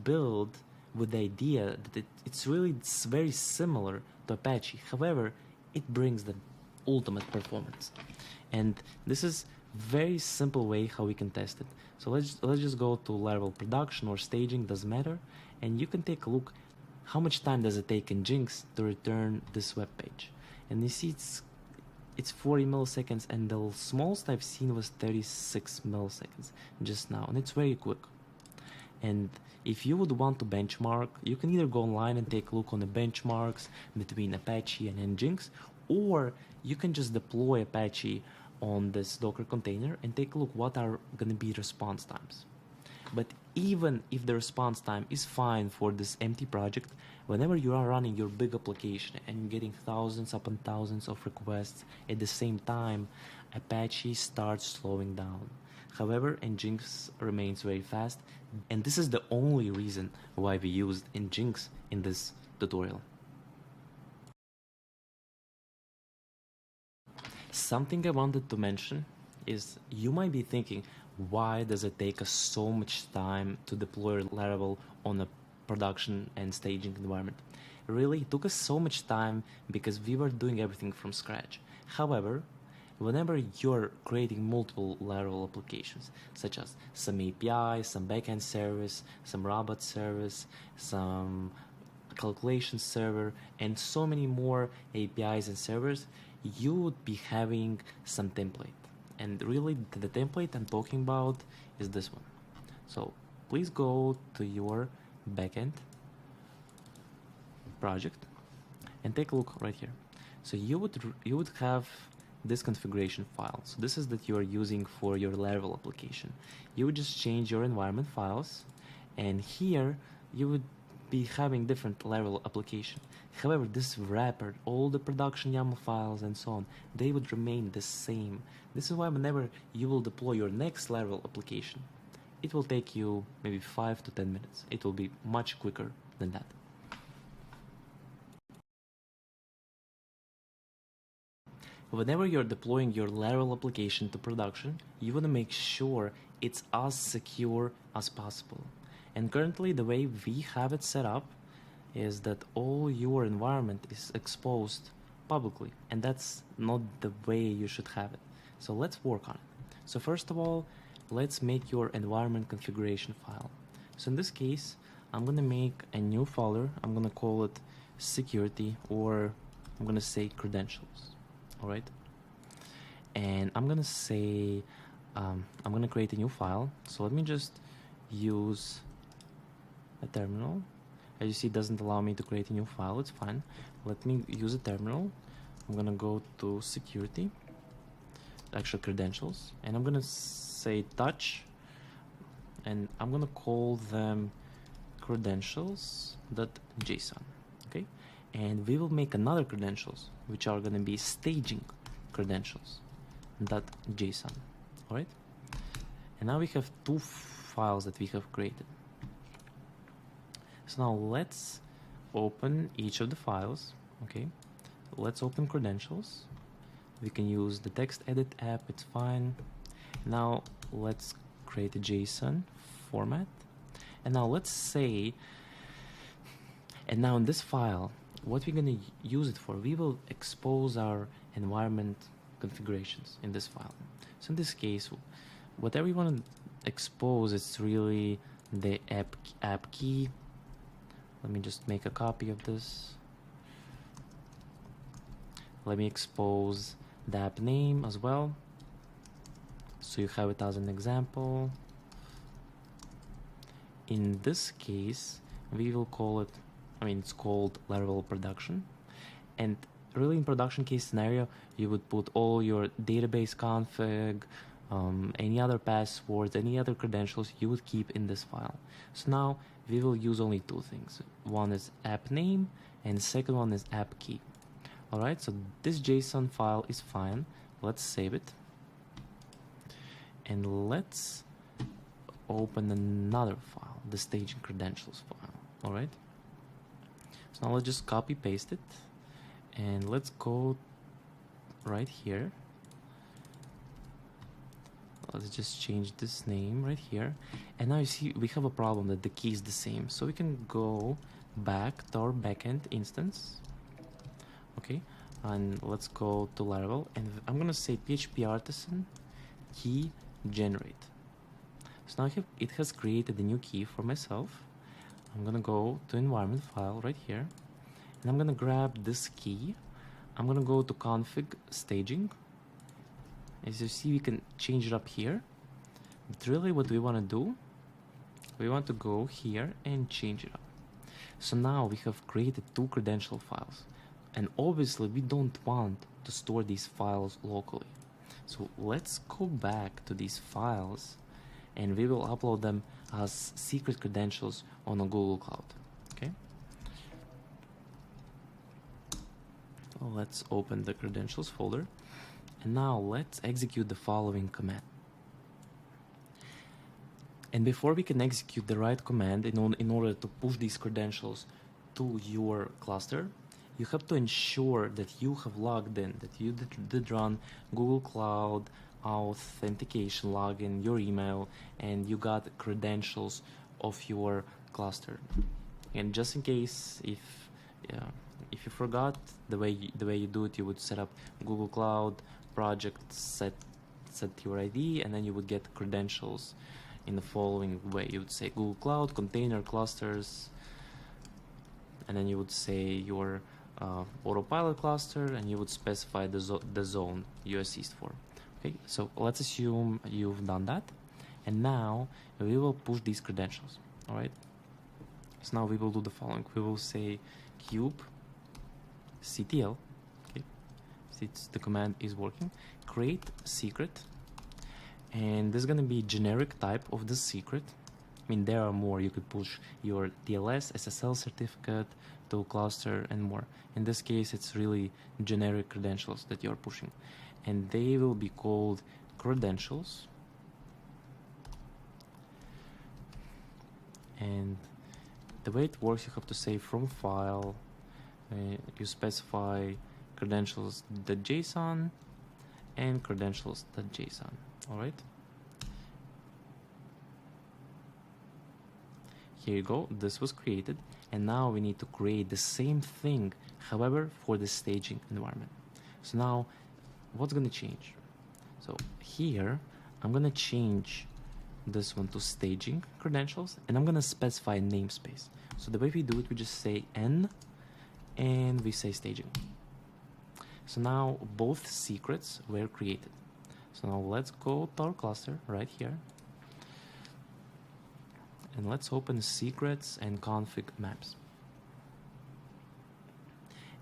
built with the idea that it's very similar to Apache. However, it brings the ultimate performance, and this is very simple way how we can test it. So let's just go to Laravel production or staging, doesn't matter, and you can take a look how much time does it take NGINX to return this web page. And you see it's 40 milliseconds, and the smallest I've seen was 36 milliseconds just now, and it's very quick. And if you would want to benchmark, you can either go online and take a look on the benchmarks between Apache and NGINX, or you can just deploy Apache on this Docker container and take a look what are going to be response times. But even if the response time is fine for this empty project, whenever you are running your big application and you're getting thousands upon thousands of requests at the same time, Apache starts slowing down. However, NGINX remains very fast, and this is the only reason why we used NGINX in this tutorial. Something I wanted to mention is you might be thinking, why does it take us so much time to deploy Laravel on a production and staging environment? Really, it took us so much time because we were doing everything from scratch. However, whenever you're creating multiple Laravel applications, such as some API, some backend service, some robot service, some calculation server, and so many more APIs and servers, you would be having some template. And really, the template I'm talking about is this one. So please go to your backend project and take a look right here. So you would have this configuration file. So this is that you are using for your Laravel application. You would just change your environment files, and here you would be having different Laravel application. However, this wrapper, all the production YAML files and so on, they would remain the same. This is why whenever you will deploy your next Laravel application, it will take you maybe 5 to 10 minutes. It will be much quicker than that. Whenever you're deploying your Laravel application to production, you want to make sure it's as secure as possible. And currently, the way we have it set up is that all your environment is exposed publicly, and that's not the way you should have it. So let's work on it. So first of all, let's make your environment configuration file. So in this case, I'm going to make a new folder. I'm going to call it security, or I'm going to say credentials. All right. And I'm going to say, I'm going to create a new file. So let me just use a terminal. As you see, it doesn't allow me to create a new file. It's fine. Let me use a terminal. I'm going to go to security, actual credentials, and I'm going to say touch, and I'm going to call them credentials.json. Okay, and we will make another credentials, which are going to be staging credentials.json. All right, and now we have two files that we have created. So now let's open each of the files. Okay, let's open credentials. We can use the text edit app, it's fine. Now let's create a JSON format. And now let's say, and now in this file, what we're going to use it for, we will expose our environment configurations in this file. So in this case, whatever you want to expose, it's really the app key. Let me just make a copy of this. Let me expose the app name as well, so you have it as an example. In this case, we will call it, it's called Laravel production. And really in production case scenario, you would put all your database config, any other passwords, any other credentials you would keep in this file. So now we will use only two things. One is app name, and the second one is app key. All right, so this JSON file is fine. Let's save it. And let's open another file. the staging credentials file. All right. So now let's just copy paste it, and let's go right here. Let's just change this name right here, and now you see we have a problem that the key is the same. So we can go back to our backend instance. Okay, and let's go to Laravel, and I'm gonna say PHP artisan key generate. So now it has created a new key for myself. I'm gonna go to environment file right here, and I'm gonna grab this key. I'm gonna go to config staging. As you see, we can change it up here, but really what we want to do, we want to go here and change it up. So now we have created two credential files, and obviously we don't want to store these files locally. So let's go back to these files, and we will upload them as secret credentials on a Google Cloud. Okay. So let's open the credentials folder. And now let's execute the following command. And before we can execute the right command in order to push these credentials to your cluster, you have to ensure that you have logged in, that you did run Google Cloud authentication login, your email, and you got credentials of your cluster. And just in case if you forgot, the way you do it, you would set up Google Cloud project, set your ID, and then you would get credentials in the following way. You would say Google Cloud container clusters, and then you would say your autopilot cluster, and you would specify the zone you assist for. Okay, so let's assume you've done that, and now we will push these credentials. All right, so now we will do the following. We will say cube ctl. Since the command is working, create secret, and there's gonna be generic type of the secret. I mean, there are more. You could push your TLS, SSL certificate to cluster and more. In this case, it's really generic credentials that you're pushing, and they will be called credentials. And the way it works, you have to say from file, you specify credentials.json and credentials.json. All right, here you go. This was created, and now we need to create the same thing, however, for the staging environment. So now what's going to change? So here I'm going to change this one to staging credentials, and I'm going to specify namespace. So the way we do it, we just say n and we say staging. So now both secrets were created. So now let's go to our cluster right here, and let's open secrets and config maps.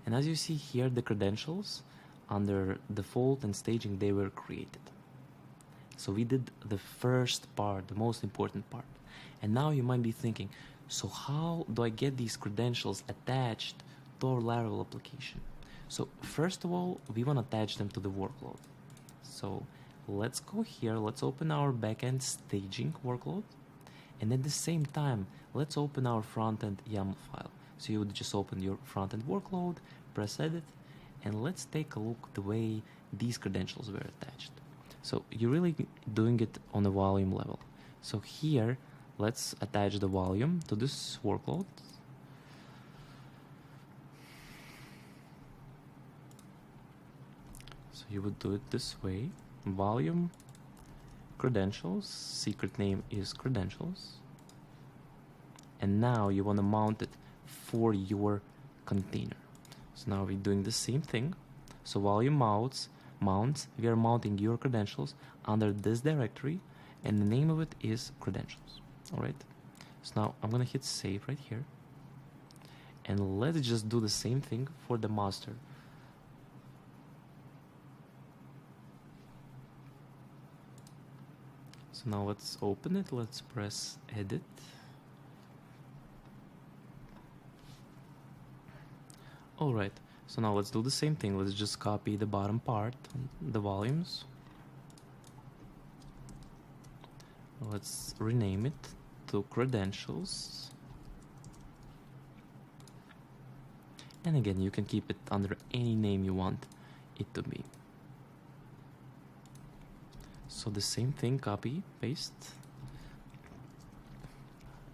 And as you see here, the credentials under default and staging, they were created. So we did the first part, the most important part. And now you might be thinking, so how do I get these credentials attached to our Laravel application? So first of all, we want to attach them to the workload. So let's go here, let's open our backend staging workload, and at the same time, let's open our frontend YAML file. So you would just open your frontend workload, press edit, and let's take a look the way these credentials were attached. So you're really doing it on a volume level. So here, let's attach the volume to this workload. So you would do it this way: volume, credentials, secret name is credentials, and now you want to mount it for your container. So now we're doing the same thing. So volume mounts, we are mounting your credentials under this directory, and the name of it is credentials. All right. So now I'm gonna hit save right here, and let's just do the same thing for the master. So now let's open it, let's press edit. Alright, so now let's do the same thing. Let's just copy the bottom part, the volumes. Let's rename it to credentials. And again, you can keep it under any name you want it to be. So the same thing, copy, paste.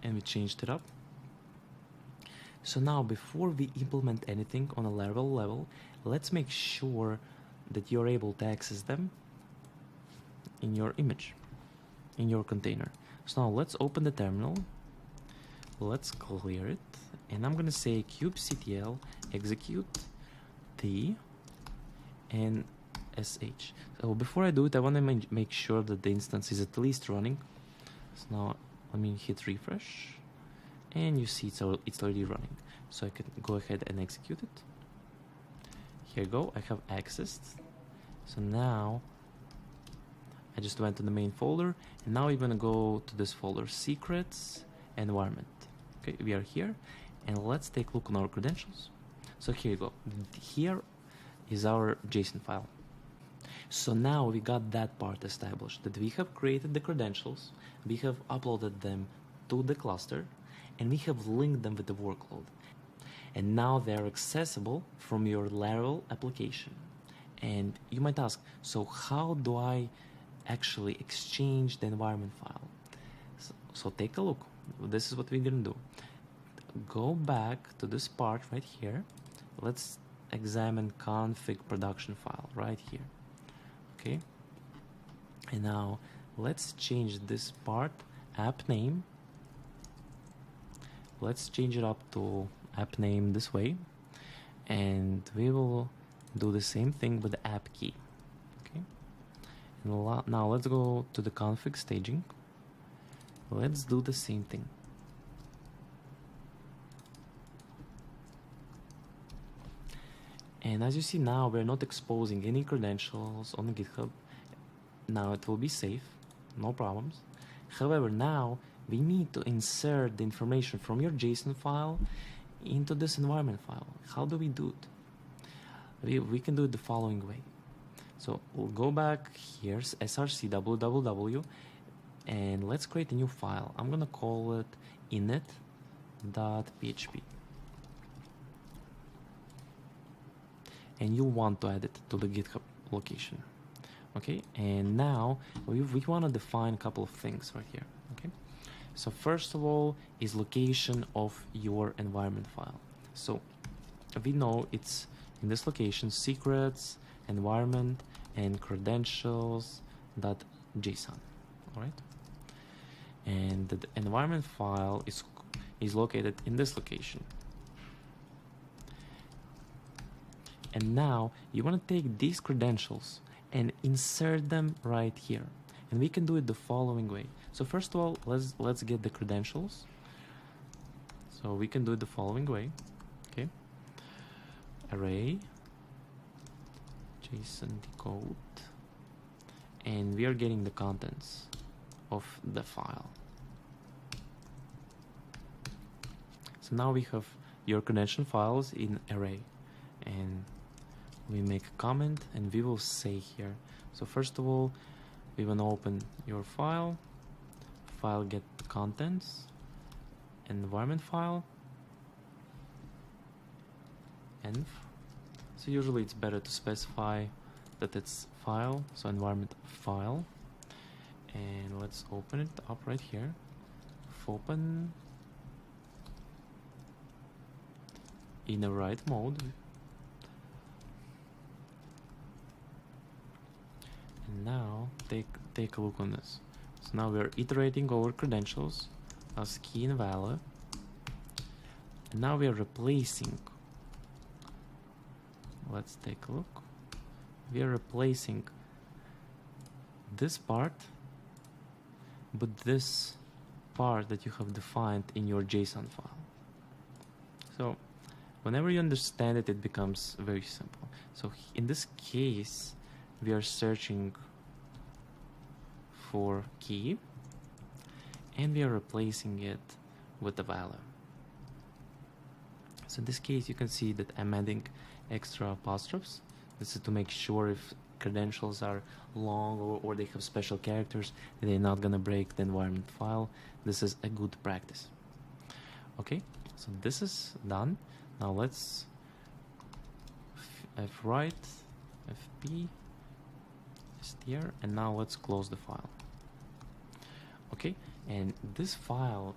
And we changed it up. So now before we implement anything on a Laravel level, let's make sure that you're able to access them in your image, in your container. So now let's open the terminal. Let's clear it. And I'm gonna say kubectl execute t and sh. So before I do it, I want to make sure that the instance is at least running. So now let me hit refresh, and you see it's already running. So I can go ahead and execute it. Here you go, I have accessed. So now I just went to the main folder, and now we're gonna go to this folder, secrets, environment. Okay, we are here, and let's take a look on our credentials. So here you go. Here is our JSON file. So now we got that part established, that we have created the credentials, we have uploaded them to the cluster, and we have linked them with the workload. And now they're accessible from your Laravel application. And you might ask, so how do I actually exchange the environment file? So take a look. This is what we're gonna do. Go back to this part right here. Let's examine config production file right here. Okay. And now let's change this part, app name. Let's change it up to app name this way. And we will do the same thing with the app key. Okay. And now let's go to the config staging. Let's do the same thing. And as you see now, we're not exposing any credentials on GitHub. Now it will be safe, no problems. However, now we need to insert the information from your JSON file into this environment file. How do we do it? We can do it the following way. So we'll go back here, src www, and let's create a new file. I'm gonna call it init.php. And you want to add it to the GitHub location. Okay, and now we want to define a couple of things right here. Okay, so first of all is location of your environment file. So we know it's in this location, secrets, environment, and credentials.json. All right, and the environment file is located in this location. And now you want to take these credentials and insert them right here. And we can do it the following way. So first of all, let's get the credentials. So we can do it the following way. Okay. Array, JSON decode, and we are getting the contents of the file. So now we have your credential files in array, and we make a comment and we will say here. So first of all, we want to open your file get contents, environment file, env. So usually it's better to specify that it's file, so environment file. And let's open it up right here. Open in a write mode. And now take a look on this. So now we're iterating over credentials as key and value. And now we are replacing. Let's take a look. We are replacing this part with this part that you have defined in your JSON file. So whenever you understand it, it becomes very simple. So in this case, we are searching for key and we are replacing it with the value. So in this case, you can see that I'm adding extra apostrophes. This is to make sure if credentials are long or they have special characters, they're not gonna break the environment file. This is a good practice. Okay, so this is done. Now let's fwrite fp str, and now let's close the file. Okay, and this file,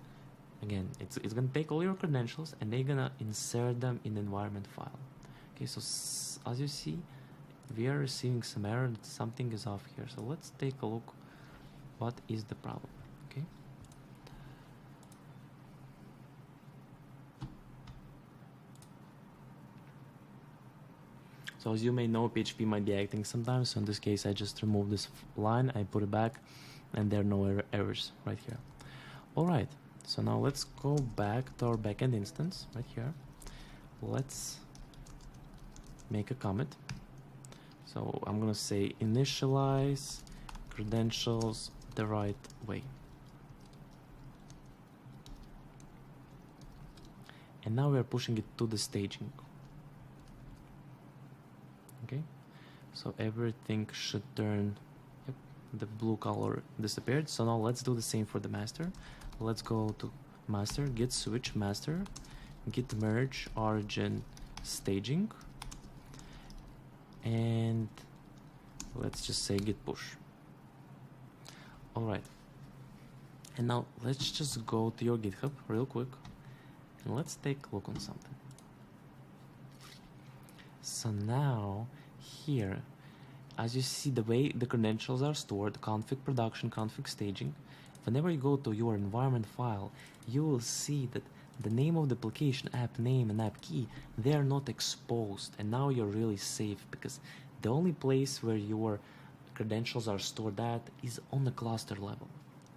again, it's gonna take all your credentials and they're gonna insert them in the environment file. Okay, so as you see, we are receiving some error that something is off here. So let's take a look what is the problem. Okay, so as you may know, PHP might be acting sometimes. So in this case, I just remove this line, I put it back, and there are no errors right here. All right, so now let's go back to our backend instance right here. Let's make a commit. So I'm gonna say initialize credentials the right way. And now we're pushing it to the staging. Okay, so everything should turn, yep, the blue color disappeared. So now let's do the same for the master. Let's go to master, git switch master, git merge origin staging, and let's just say git push. All right, and now let's just go to your GitHub real quick and let's take a look on something. So now here, as you see, the way the credentials are stored, config production, config staging, whenever you go to your environment file, you will see that the name of the application, app name and app key, they are not exposed. And now you're really safe, because the only place where your credentials are stored at is on the cluster level.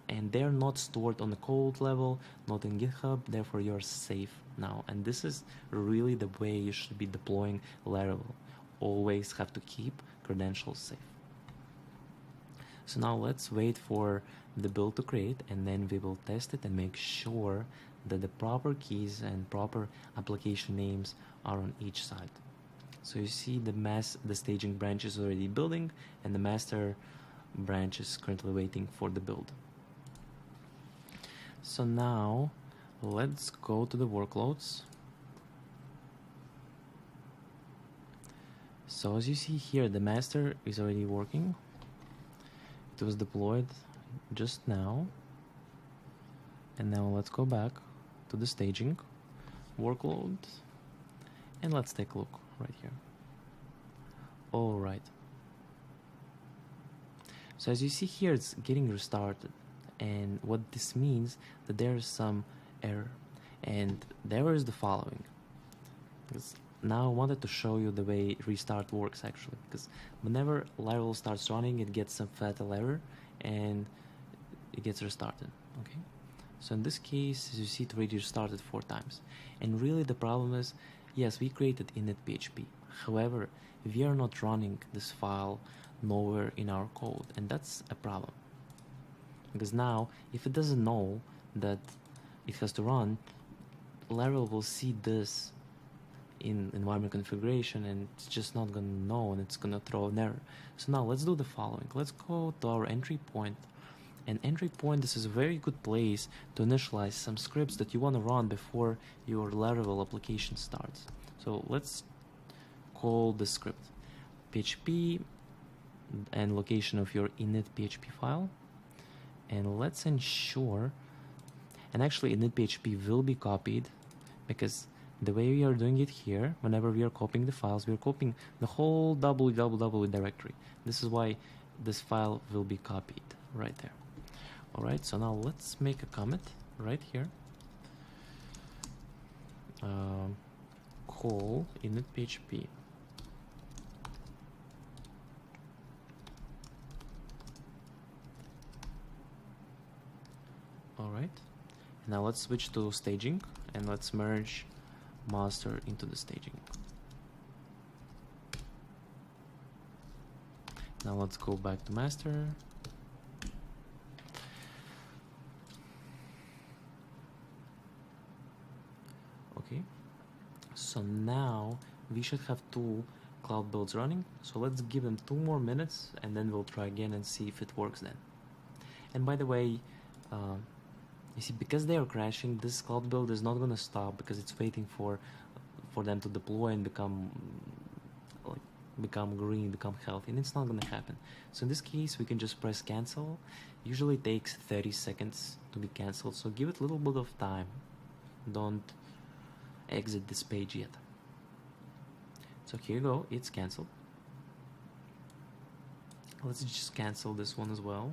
And they're not stored on the code level, not in GitHub, therefore you're safe now. And this is really the way you should be deploying Laravel. Always have to keep credentials safe. So now let's wait for the build to create, and then we will test it and make sure that the proper keys and proper application names are on each side. So you see the staging branch is already building, and the master branch is currently waiting for the build. So now let's go to the workloads. So as you see here, the master is already working. It was deployed just now. And now let's go back to the staging workload, and let's take a look right here. All right. So as you see here, it's getting restarted. And what this means, that there is some error, and the error is the following. Because now I wanted to show you the way restart works actually, because whenever Laravel starts running, it gets some fatal error and it gets restarted. Okay, so in this case, as you see, it already restarted 4 times. And really the problem is, yes, we created init PHP, however we are not running this file nowhere in our code, and that's a problem. Because now, if it doesn't know that it has to run, Laravel will see this in environment configuration, and it's just not going to know, and it's going to throw an error. So now let's do the following. Let's go to our entry point. And entry point, this is a very good place to initialize some scripts that you want to run before your Laravel application starts. So let's call the script PHP and location of your init PHP file. And let's ensure, and actually init PHP will be copied, because the way we are doing it here, whenever we are copying the files, we are copying the whole www directory. This is why this file will be copied right there. All right, so now let's make a commit right here. Call init PHP. All right, now let's switch to staging, and let's merge master into the staging. Now let's go back to master. Okay, so now we should have 2 cloud builds running. So let's give them 2 more minutes and then we'll try again and see if it works then. And by the way, you see, because they are crashing, this cloud build is not going to stop because it's waiting for them to deploy and become green, become healthy, and it's not going to happen. So in this case, we can just press cancel. Usually it takes 30 seconds to be canceled, so give it a little bit of time. Don't exit this page yet. So here you go, it's canceled. Let's just cancel this one as well.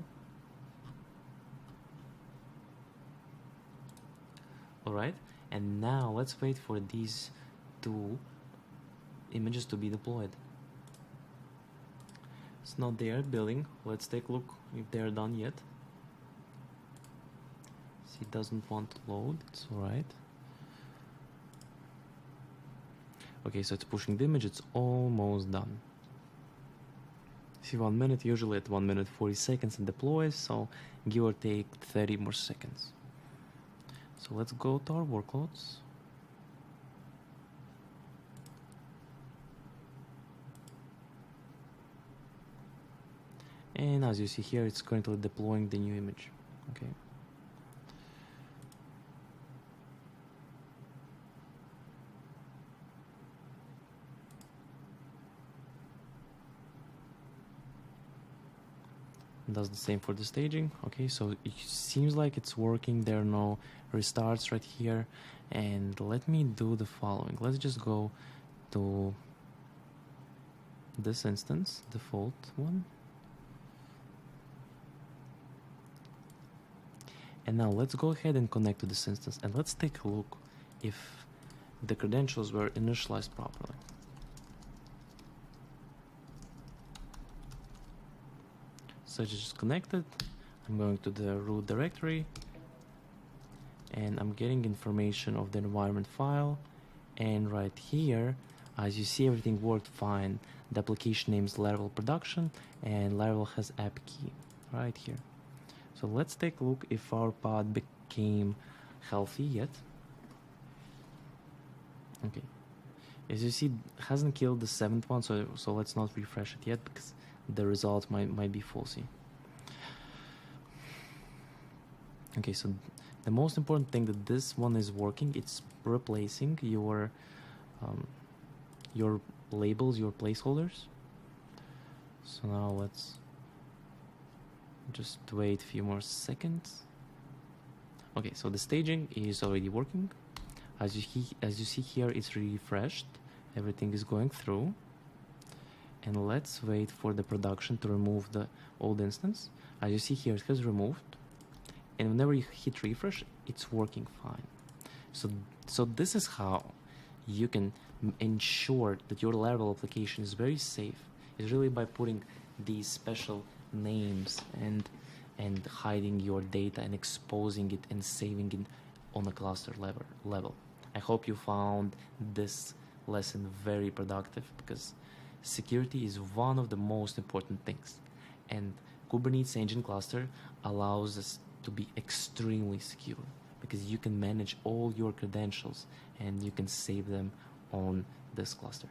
Alright, and now let's wait for these 2 images to be deployed. It's not there, building. Let's take a look if they're done yet. See, it doesn't want to load, it's alright. Okay, so it's pushing the image, it's almost done. See, 1 minute, usually at 1 minute 40 seconds it deploys, so give or take 30 more seconds. So let's go to our workloads. And as you see here, it's currently deploying the new image. Okay. Does the same for the staging. Okay, so it seems like it's working. There are no restarts right here. And let me do the following. Let's just go to this instance, default one. And now let's go ahead and connect to this instance and let's take a look if the credentials were initialized properly. So just connected. I'm going to the root directory and I'm getting information of the environment file, and right here, as you see, everything worked fine. The application name is Laravel production and Laravel has app key right here. So let's take a look if our pod became healthy yet. Okay, as you see, it hasn't killed the 7th one, so let's not refresh it yet because the result might be falsy. Okay, so the most important thing that this one is working, it's replacing your labels, your placeholders. So now let's just wait a few more seconds. Okay, so the staging is already working. As you see here, it's refreshed. Everything is going through. And let's wait for the production to remove the old instance. As you see here, it has removed. And whenever you hit refresh, it's working fine. So this is how you can ensure that your Laravel application is very safe. It's really by putting these special names and hiding your data and exposing it and saving it on a cluster level. I hope you found this lesson very productive because security is one of the most important things, and Kubernetes engine cluster allows us to be extremely secure because you can manage all your credentials and you can save them on this cluster.